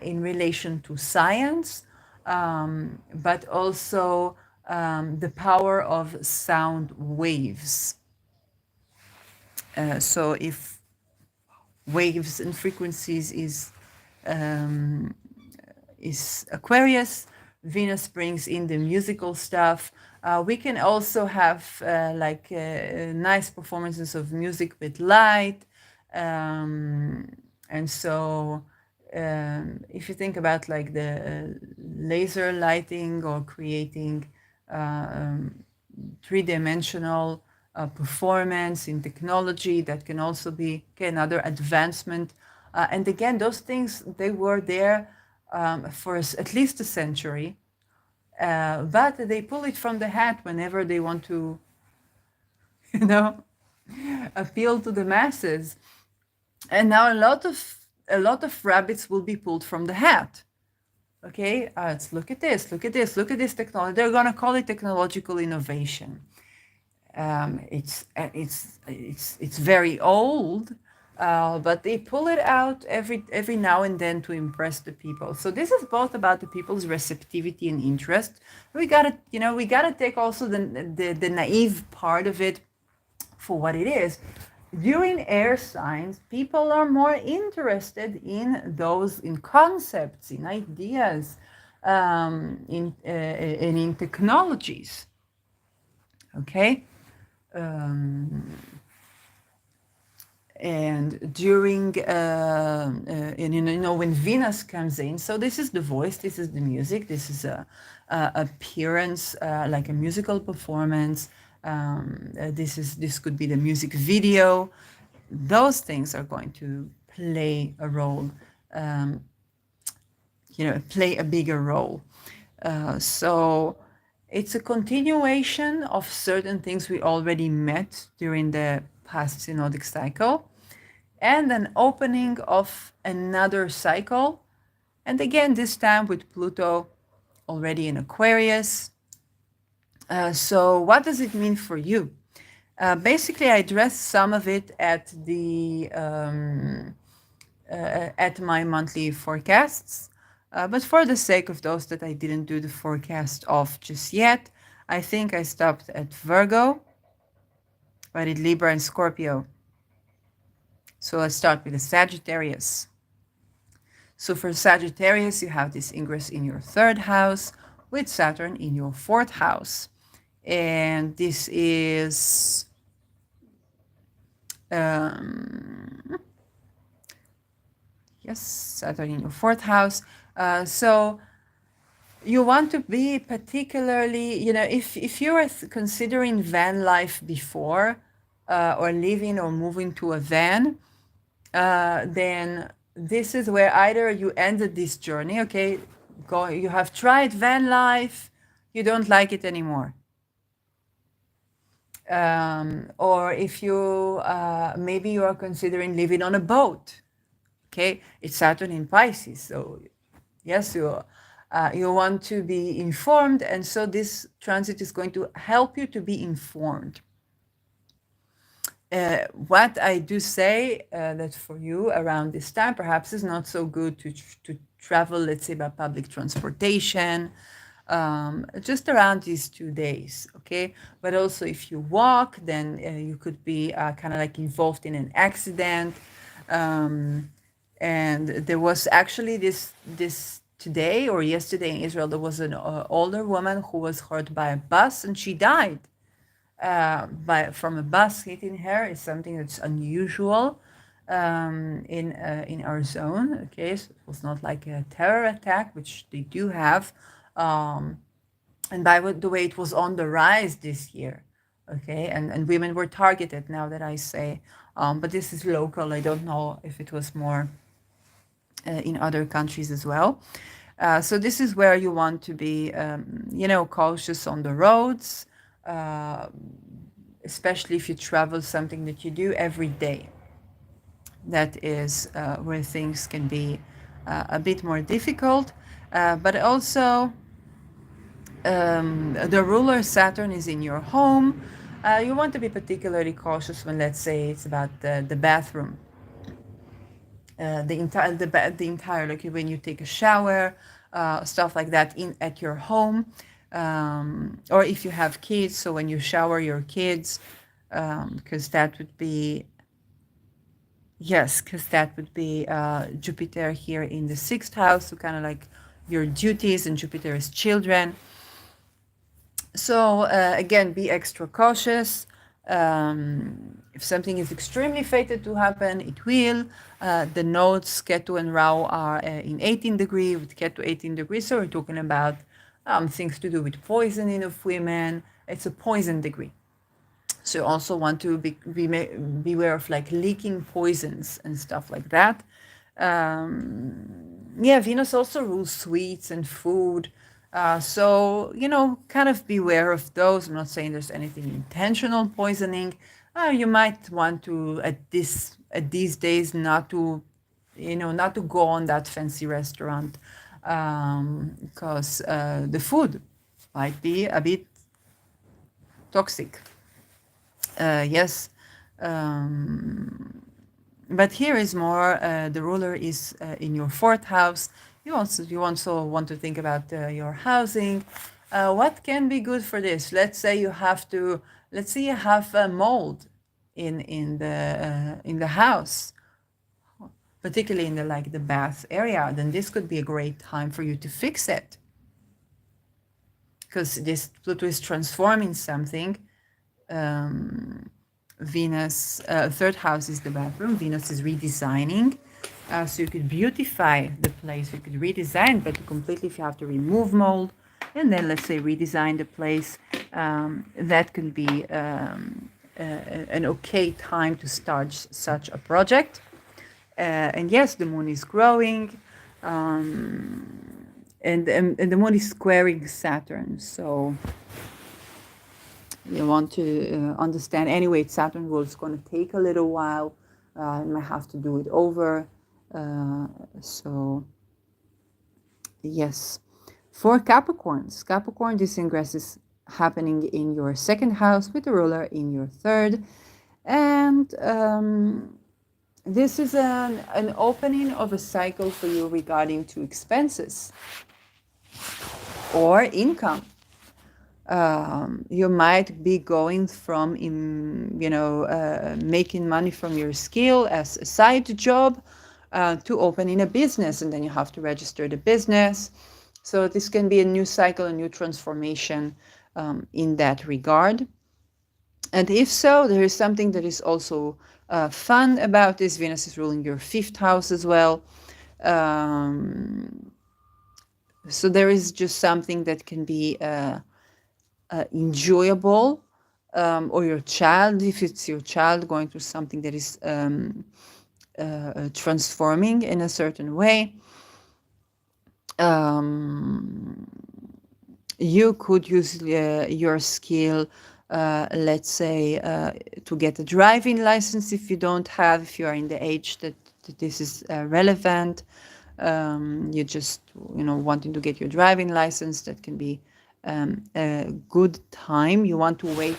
in relation to science, but also the power of sound waves. So if waves and frequencies is Aquarius, Venus brings in the musical stuff. We can also have nice performances of music with light. And so if you think about like the laser lighting or creating three-dimensional performance in technology, that can also be another advancement. And again, those things, they were there for at least a century, but they pull it from the hat whenever they want to, appeal to the masses. And now a lot of rabbits will be pulled from the hat. Okay, let's look at this technology. They're gonna call it technological innovation. It's very old. But they pull it out every now and then to impress the people. So this is both about the people's receptivity and interest. We gotta take also the naive part of it for what it is. During air signs, people are more interested in concepts, in ideas, and in technologies. Okay. And during, when Venus comes in, so this is the voice, this is the music, this is a appearance, like a musical performance. This could be the music video. Those things are going to play a role, play a bigger role. So it's a continuation of certain things we already met during the past synodic cycle, and an opening of another cycle. And again, this time with Pluto already in Aquarius. So what does it mean for you? Basically, I addressed some of it at my monthly forecasts. But for the sake of those that I didn't do the forecast of just yet, I think I stopped at Virgo. I did Libra and Scorpio. So let's start with the Sagittarius. So for Sagittarius, you have this ingress in your third house with Saturn in your fourth house. And this is yes, Saturn in your fourth house. So you want to be particularly, if you were considering van life before, or living or moving to a van, then this is where either you ended this journey, okay, you have tried van life, you don't like it anymore. Or if you, maybe you are considering living on a boat, okay, it's Saturn in Pisces, so yes, you want to be informed, and so this transit is going to help you to be informed. What I do say that for you around this time, perhaps is not so good to travel, let's say by public transportation, just around these 2 days, okay? But also if you walk, then you could be kind of like involved in an accident. And there was actually this today or yesterday in Israel, there was an older woman who was hurt by a bus and she died. From a bus hitting her is something that's unusual in our zone. Okay, so it was not like a terror attack, which they do have, and by the way, it was on the rise this year. Okay, and women were targeted. Now that I say, but this is local. I don't know if it was more in other countries as well. So this is where you want to be, cautious on the roads. Especially if you travel, something that you do every day. That is where things can be a bit more difficult. But also, the ruler Saturn is in your home. You want to be particularly cautious when, let's say, it's about the bathroom. The entire, like when you take a shower, stuff like that at your home, or if you have kids, so when you shower your kids, because that would be Jupiter here in the 6th house, so kind of like your duties, and Jupiter is children. So again, be extra cautious. If something is extremely fated to happen, it will. The nodes Ketu and Rao are in 18 degree, with Ketu 18 degrees, so we're talking about things to do with poisoning of women. It's a poison degree. So you also want to beware of like leaking poisons and stuff like that. Venus also rules sweets and food. So, kind of beware of those. I'm not saying there's anything intentional poisoning. You might want to, at these days, not to go on that fancy restaurant, because the food might be a bit toxic. Yes. But here is more, the ruler is in your 4th house. You also want to think about your housing. What can be good for this? Let's say you have a mold in the house, particularly in the bath area. Then this could be a great time for you to fix it, because this Pluto is transforming something. Venus, 3rd house is the bathroom. Venus is redesigning. So you could beautify the place. You could redesign, but completely if you have to remove mold, and then let's say redesign the place, that could be an okay time to start such a project. And yes, the moon is growing, and the moon is squaring Saturn. So you want to understand. Anyway, Saturn is going to take a little while. You might have to do it over. So, yes. For Capricorn, this ingress is happening in your 2nd house with the ruler in your 3rd. And This is an opening of a cycle for you regarding to expenses or income. You might be going from, making money from your skill as a side job to opening a business, and then you have to register the business. So this can be a new cycle, a new transformation in that regard. And if so, there is something that is also fun about this. Venus is ruling your fifth house as well. So there is just something that can be enjoyable, or your child, if it's your child going through something that is transforming in a certain way. You could use your skill, let's say, to get a driving license if you don't have, if you are in the age that this is relevant. You just, wanting to get your driving license, that can be a good time. You want to wait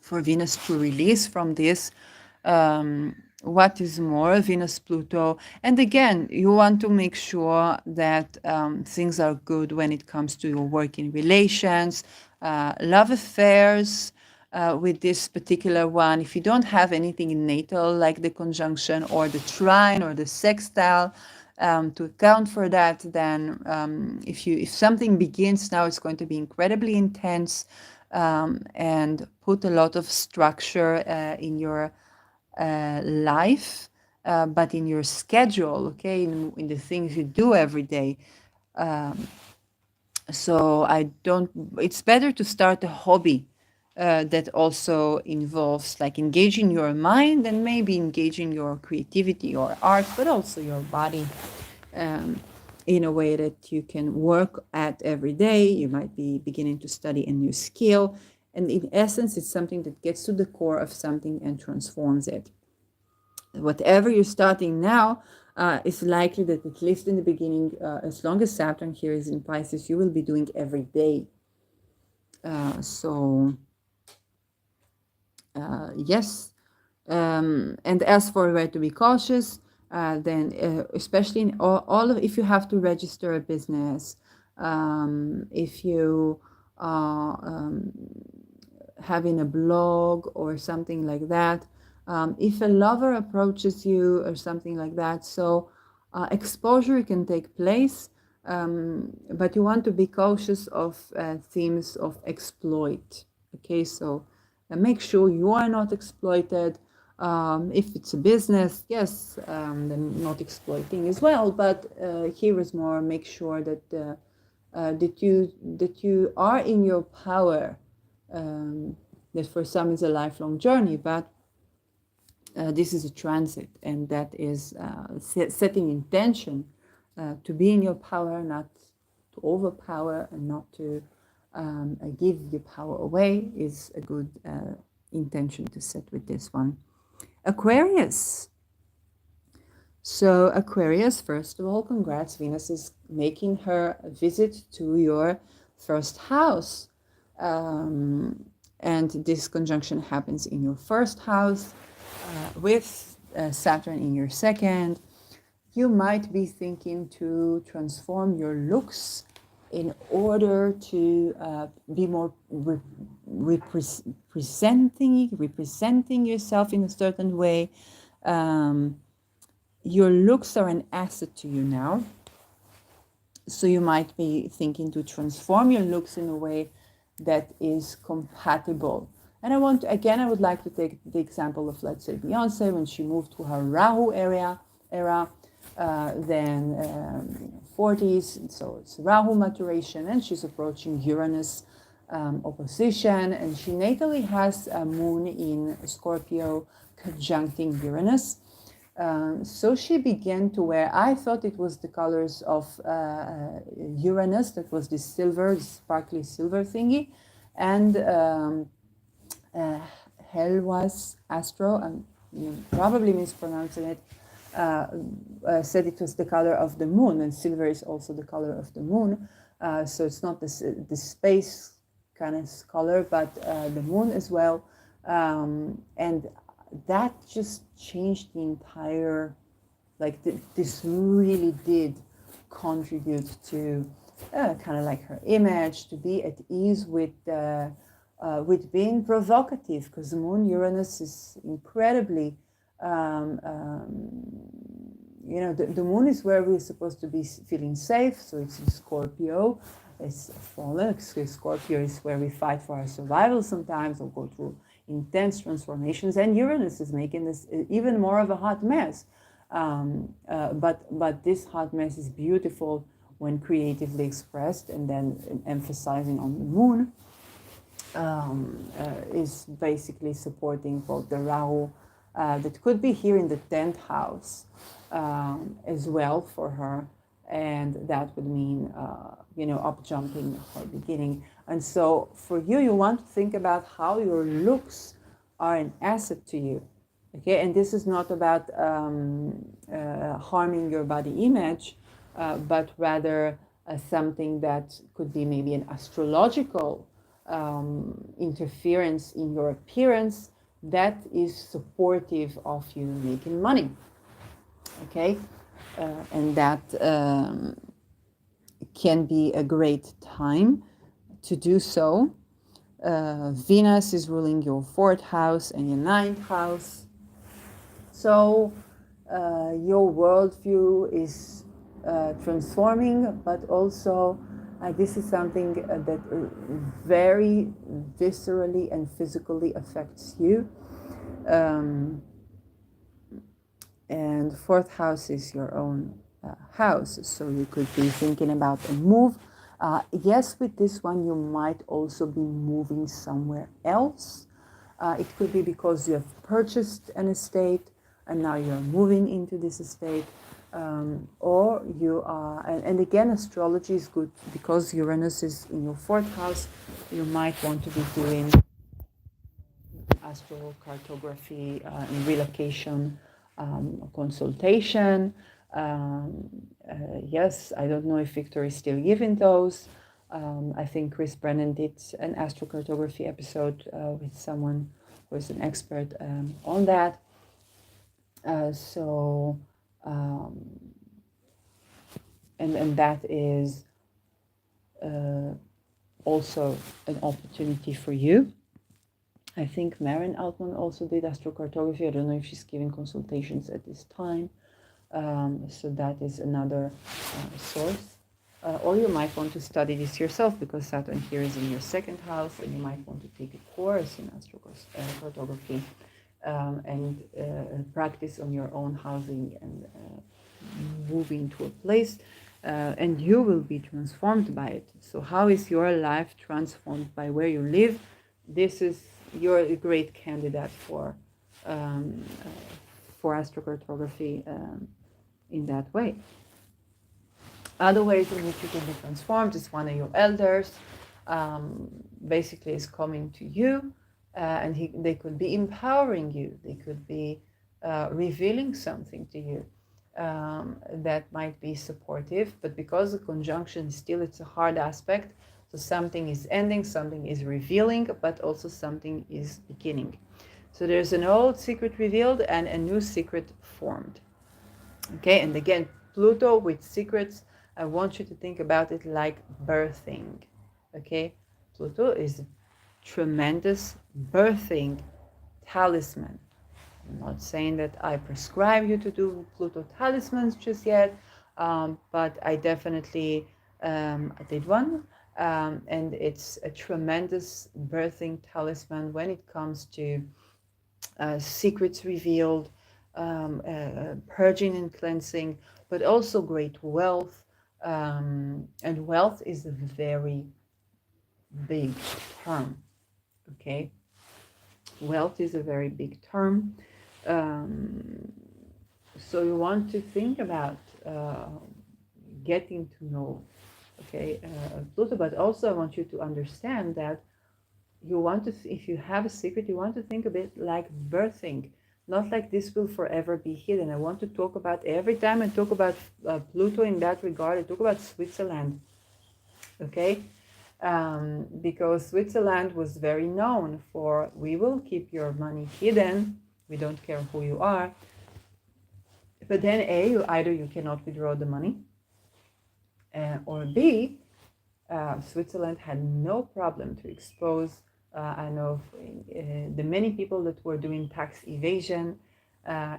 for Venus to release from this. What is more, Venus Pluto, and again, you want to make sure that things are good when it comes to your working relations, love affairs. With this particular one, if you don't have anything in natal like the conjunction or the trine or the sextile to account for that, then if something begins now, it's going to be incredibly intense and put a lot of structure in your life, but in your schedule, okay, in the things you do every day. So it's better to start a hobby that also involves like engaging your mind and maybe engaging your creativity or art, but also your body in a way that you can work at every day. You might be beginning to study a new skill. And in essence, it's something that gets to the core of something and transforms it. Whatever you're starting now, it's likely that at least in the beginning, as long as Saturn here is in Pisces, you will be doing every day. Yes. And as for where to be cautious, then especially in all of, if you have to register a business, if you are having a blog or something like that, if a lover approaches you or something like that, so exposure can take place, but you want to be cautious of themes of exploit. Okay, so make sure you are not exploited. If it's a business, yes, then not exploiting as well. But here is more: make sure that that you are in your power. That for some is a lifelong journey, but this is a transit, and that is setting intention to be in your power, not to overpower, and not to give your power away, is a good intention to set with this one. Aquarius. So Aquarius, first of all, congrats. Venus is making her visit to your first house. And this conjunction happens in your first house with Saturn in your second. You might be thinking to transform your looks in order to be more representing yourself in a certain way. Your looks are an asset to you now. So you might be thinking to transform your looks in a way that is compatible. And I would like to take the example of, let's say, Beyonce, when she moved to her Rahu era, then 40s, so it's Rahu maturation, and she's approaching Uranus opposition, and she natally has a moon in Scorpio conjuncting Uranus. So she began to wear, I thought it was the colors of Uranus, that was this silver, sparkly silver thingy, and Helwas Astro, I'm probably mispronouncing it, said it was the color of the moon, and silver is also the color of the moon. So it's not the space kind of color, but the moon as well. And that just changed the entire, like this really did contribute to kind of like her image, to be at ease with being provocative, because the moon Uranus is incredibly, um, um, the moon is where we're supposed to be feeling safe. So it's in Scorpio, it's fallen. Scorpio is where we fight for our survival sometimes, or go through intense transformations. And Uranus is making this even more of a hot mess. But this hot mess is beautiful when creatively expressed, and then emphasizing on the moon is basically supporting both the Rahu that could be here in the 10th house as well for her, and that would mean up jumping her beginning. And so for you, you want to think about how your looks are an asset to you. Okay, and this is not about harming your body image, but rather something that could be maybe an astrological interference in your appearance that is supportive of you making money. Okay, and that can be a great time to do so. Venus is ruling your 4th house and your 9th house. So your worldview is transforming, but also this is something that very viscerally and physically affects you. And 4th house is your own house, so you could be thinking about a move. Yes, with this one, you might also be moving somewhere else. It could be because you have purchased an estate and now you're moving into this estate. Or you are, and again, astrology is good because Uranus is in your 4th house. You might want to be doing astrocartography and relocation consultation. Yes, I don't know if Victor is still giving those. I think Chris Brennan did an astrocartography episode with someone who is an expert on that. And that is also an opportunity for you. I think Marin Altman also did astrocartography. I don't know if she's giving consultations at this time. So that is another source. Or you might want to study this yourself because Saturn here is in your 2nd house, and you might want to take a course in astrocartography and practice on your own housing and moving to a place. And you will be transformed by it. So how is your life transformed by where you live? You're a great candidate for astrocartography in that way. Other ways in which you can be transformed is one of your elders basically is coming to you, and they could be empowering you. They could be revealing something to you that might be supportive. But because the conjunction is still, it's a hard aspect. So something is ending, something is revealing, but also something is beginning. So there's an old secret revealed and a new secret formed. Okay, and again, Pluto with secrets, I want you to think about it like birthing. Okay, Pluto is a tremendous birthing talisman. I'm not saying that I prescribe you to do Pluto talismans just yet, but I definitely did one. And it's a tremendous birthing talisman when it comes to secrets revealed, purging and cleansing, but also great wealth. And wealth is a very big term, okay? Wealth is a very big term. So you want to think about getting to know, okay, Pluto, but also I want you to understand that you want to, if you have a secret, you want to think a bit like birthing, not like this will forever be hidden. I want to talk about, every time I talk about Pluto in that regard, I talk about Switzerland, okay? Because Switzerland was very known for, we will keep your money hidden We don't care who you are. But then A, either you cannot withdraw the money, or B, Switzerland had no problem to expose. I know the many people that were doing tax evasion,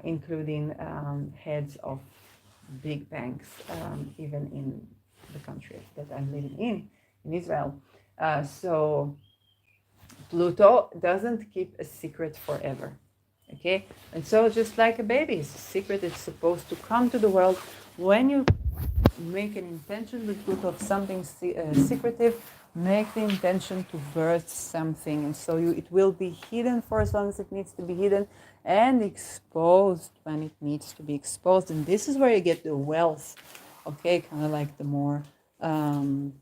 including heads of big banks, even in the country that I'm living in Israel. So Pluto doesn't keep a secret forever. Okay, and so just like a baby, it's a secret. It's supposed to come to the world when you make an intention with Pluto of something secretive. Make the intention to birth something, and so it will be hidden for as long as it needs to be hidden, and exposed when it needs to be exposed. And this is where you get the wealth. Okay, kind of like the more I don't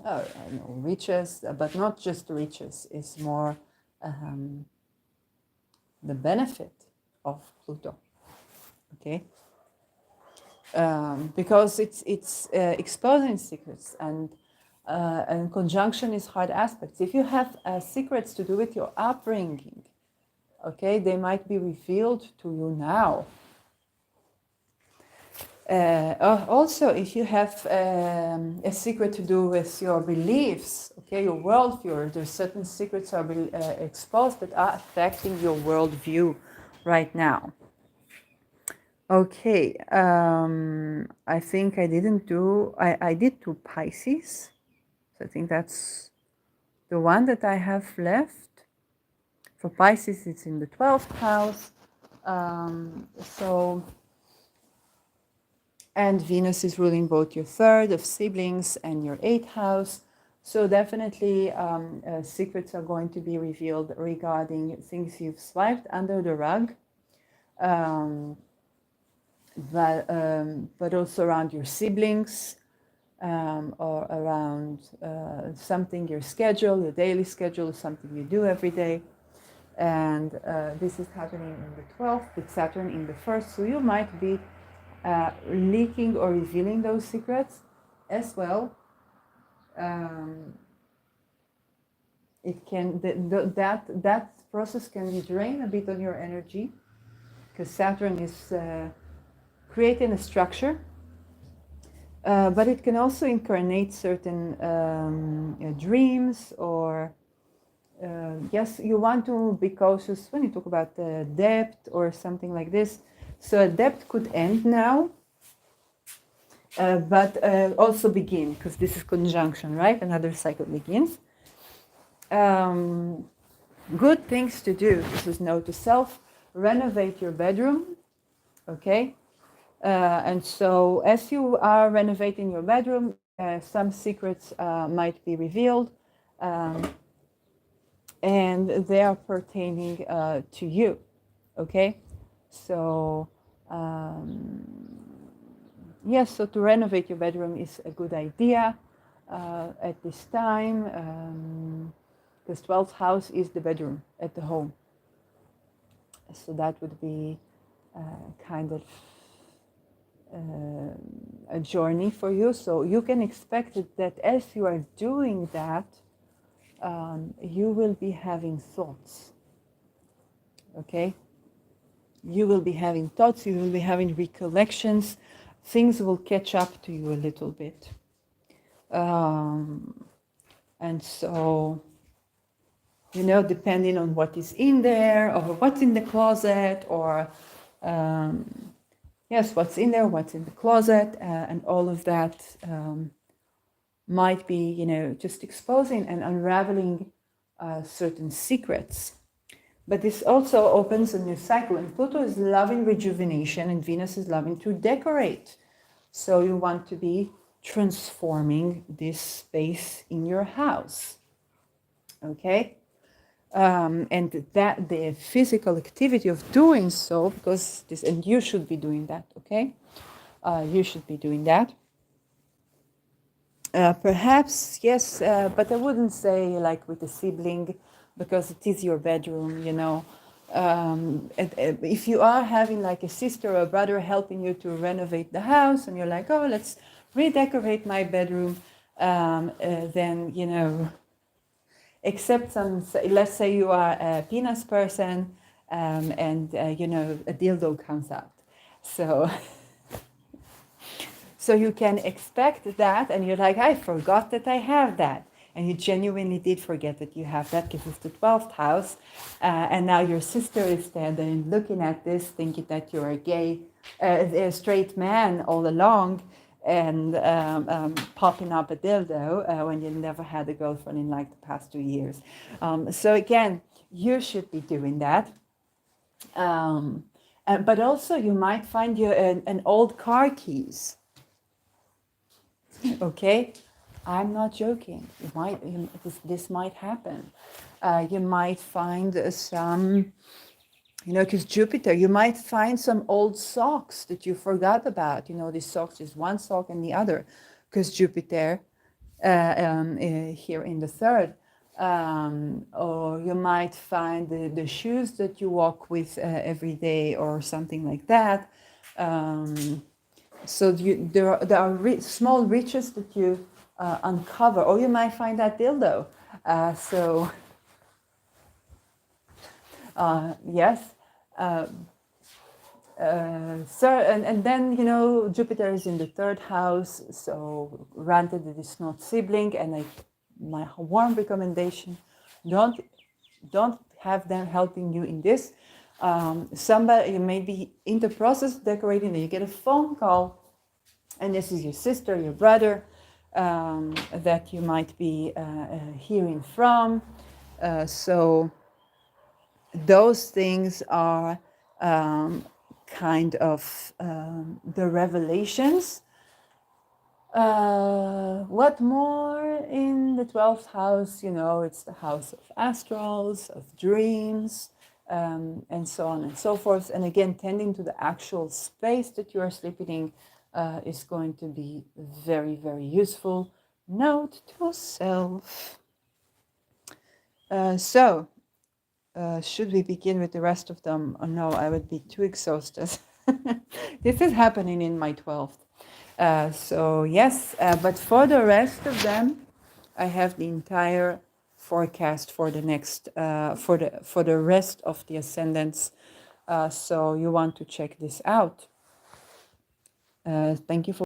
know, riches, but not just riches. It's more the benefit of Pluto. Okay, because it's exposing secrets, and conjunction is hard aspects. If you have secrets to do with your upbringing, okay, they might be revealed to you now. Also, if you have a secret to do with your beliefs, okay, your worldview, there's certain secrets are exposed that are affecting your worldview right now. Okay, I think I didn't do, I did do Pisces. So I think that's the one that I have left. For Pisces, it's in the 12th house. And Venus is ruling both your third of siblings and your 8th house. So definitely secrets are going to be revealed regarding things you've swiped under the rug. But also around your siblings, or around something, your schedule, your daily schedule, something you do every day. And this is happening in the 12th with Saturn in the 1st. So you might be leaking or revealing those secrets as well. It can that process can drain a bit on your energy, because Saturn is creating a structure, but it can also incarnate certain dreams, or yes, you want to be cautious when you talk about debt or something like this. So a debt could end now, but also begin, because this is conjunction, right? Another cycle begins. Good things to do. This is note to self. Renovate your bedroom, okay? And so as you are renovating your bedroom, some secrets might be revealed, and they are pertaining to you, okay? So yes, so to renovate your bedroom is a good idea at this time, because 12th house is the bedroom at the home. So that would be kind of a journey for you. So you can expect that as you are doing that, you will be having thoughts, okay? You will be having thoughts, you will be having recollections, things will catch up to you a little bit. And so, you know, depending on what is in there, or what's in the closet, or yes, what's in there, what's in the closet, and all of that might be, you know, just exposing and unraveling certain secrets. But this also opens a new cycle, and Pluto is loving rejuvenation, and Venus is loving to decorate. So you want to be transforming this space in your house, okay? And that the physical activity of doing so, because this, and you should be doing that, okay? You should be doing that. Perhaps, yes, but I wouldn't say like with a sibling, because it is your bedroom, you know. If you are having like a sister or a brother helping you to renovate the house, and you're like, oh, let's redecorate my bedroom, then, you know, except some, let's say you are a penis person, and a dildo comes out. So so you can expect that, and you're like, I forgot that I have that. And you genuinely did forget that you have that because it's the 12th house. And now your sister is there then looking at this, thinking that you're a straight man all along, and popping up a dildo when you never had a girlfriend in like the past 2 years. So again, you should be doing that. But also you might find an old car keys. Okay, I'm not joking. This might happen. You might find some, because Jupiter, you might find some old socks that you forgot about. These socks is one sock and the other, because Jupiter here in the third. Or you might find the shoes that you walk with every day or something like that. So there are small riches that you uncover, or you might find that dildo. Yes. And then Jupiter is in the third house. So granted, it is not sibling, and my warm recommendation: don't have them helping you in this. Somebody, you may be in the process of decorating, and you get a phone call, and this is your sister, your brother, that you might be hearing from. So those things are kind of the revelations. What more in the 12th house? It's the house of astrals, of dreams, and so on and so forth. And again, tending to the actual space that you are sleeping in is going to be very, very useful. Note to self. Should we begin with the rest of them? Oh, no, I would be too exhausted. This is happening in my 12th. So yes, but for the rest of them, I have the entire forecast for the next for the rest of the ascendants. So you want to check this out. Thank you for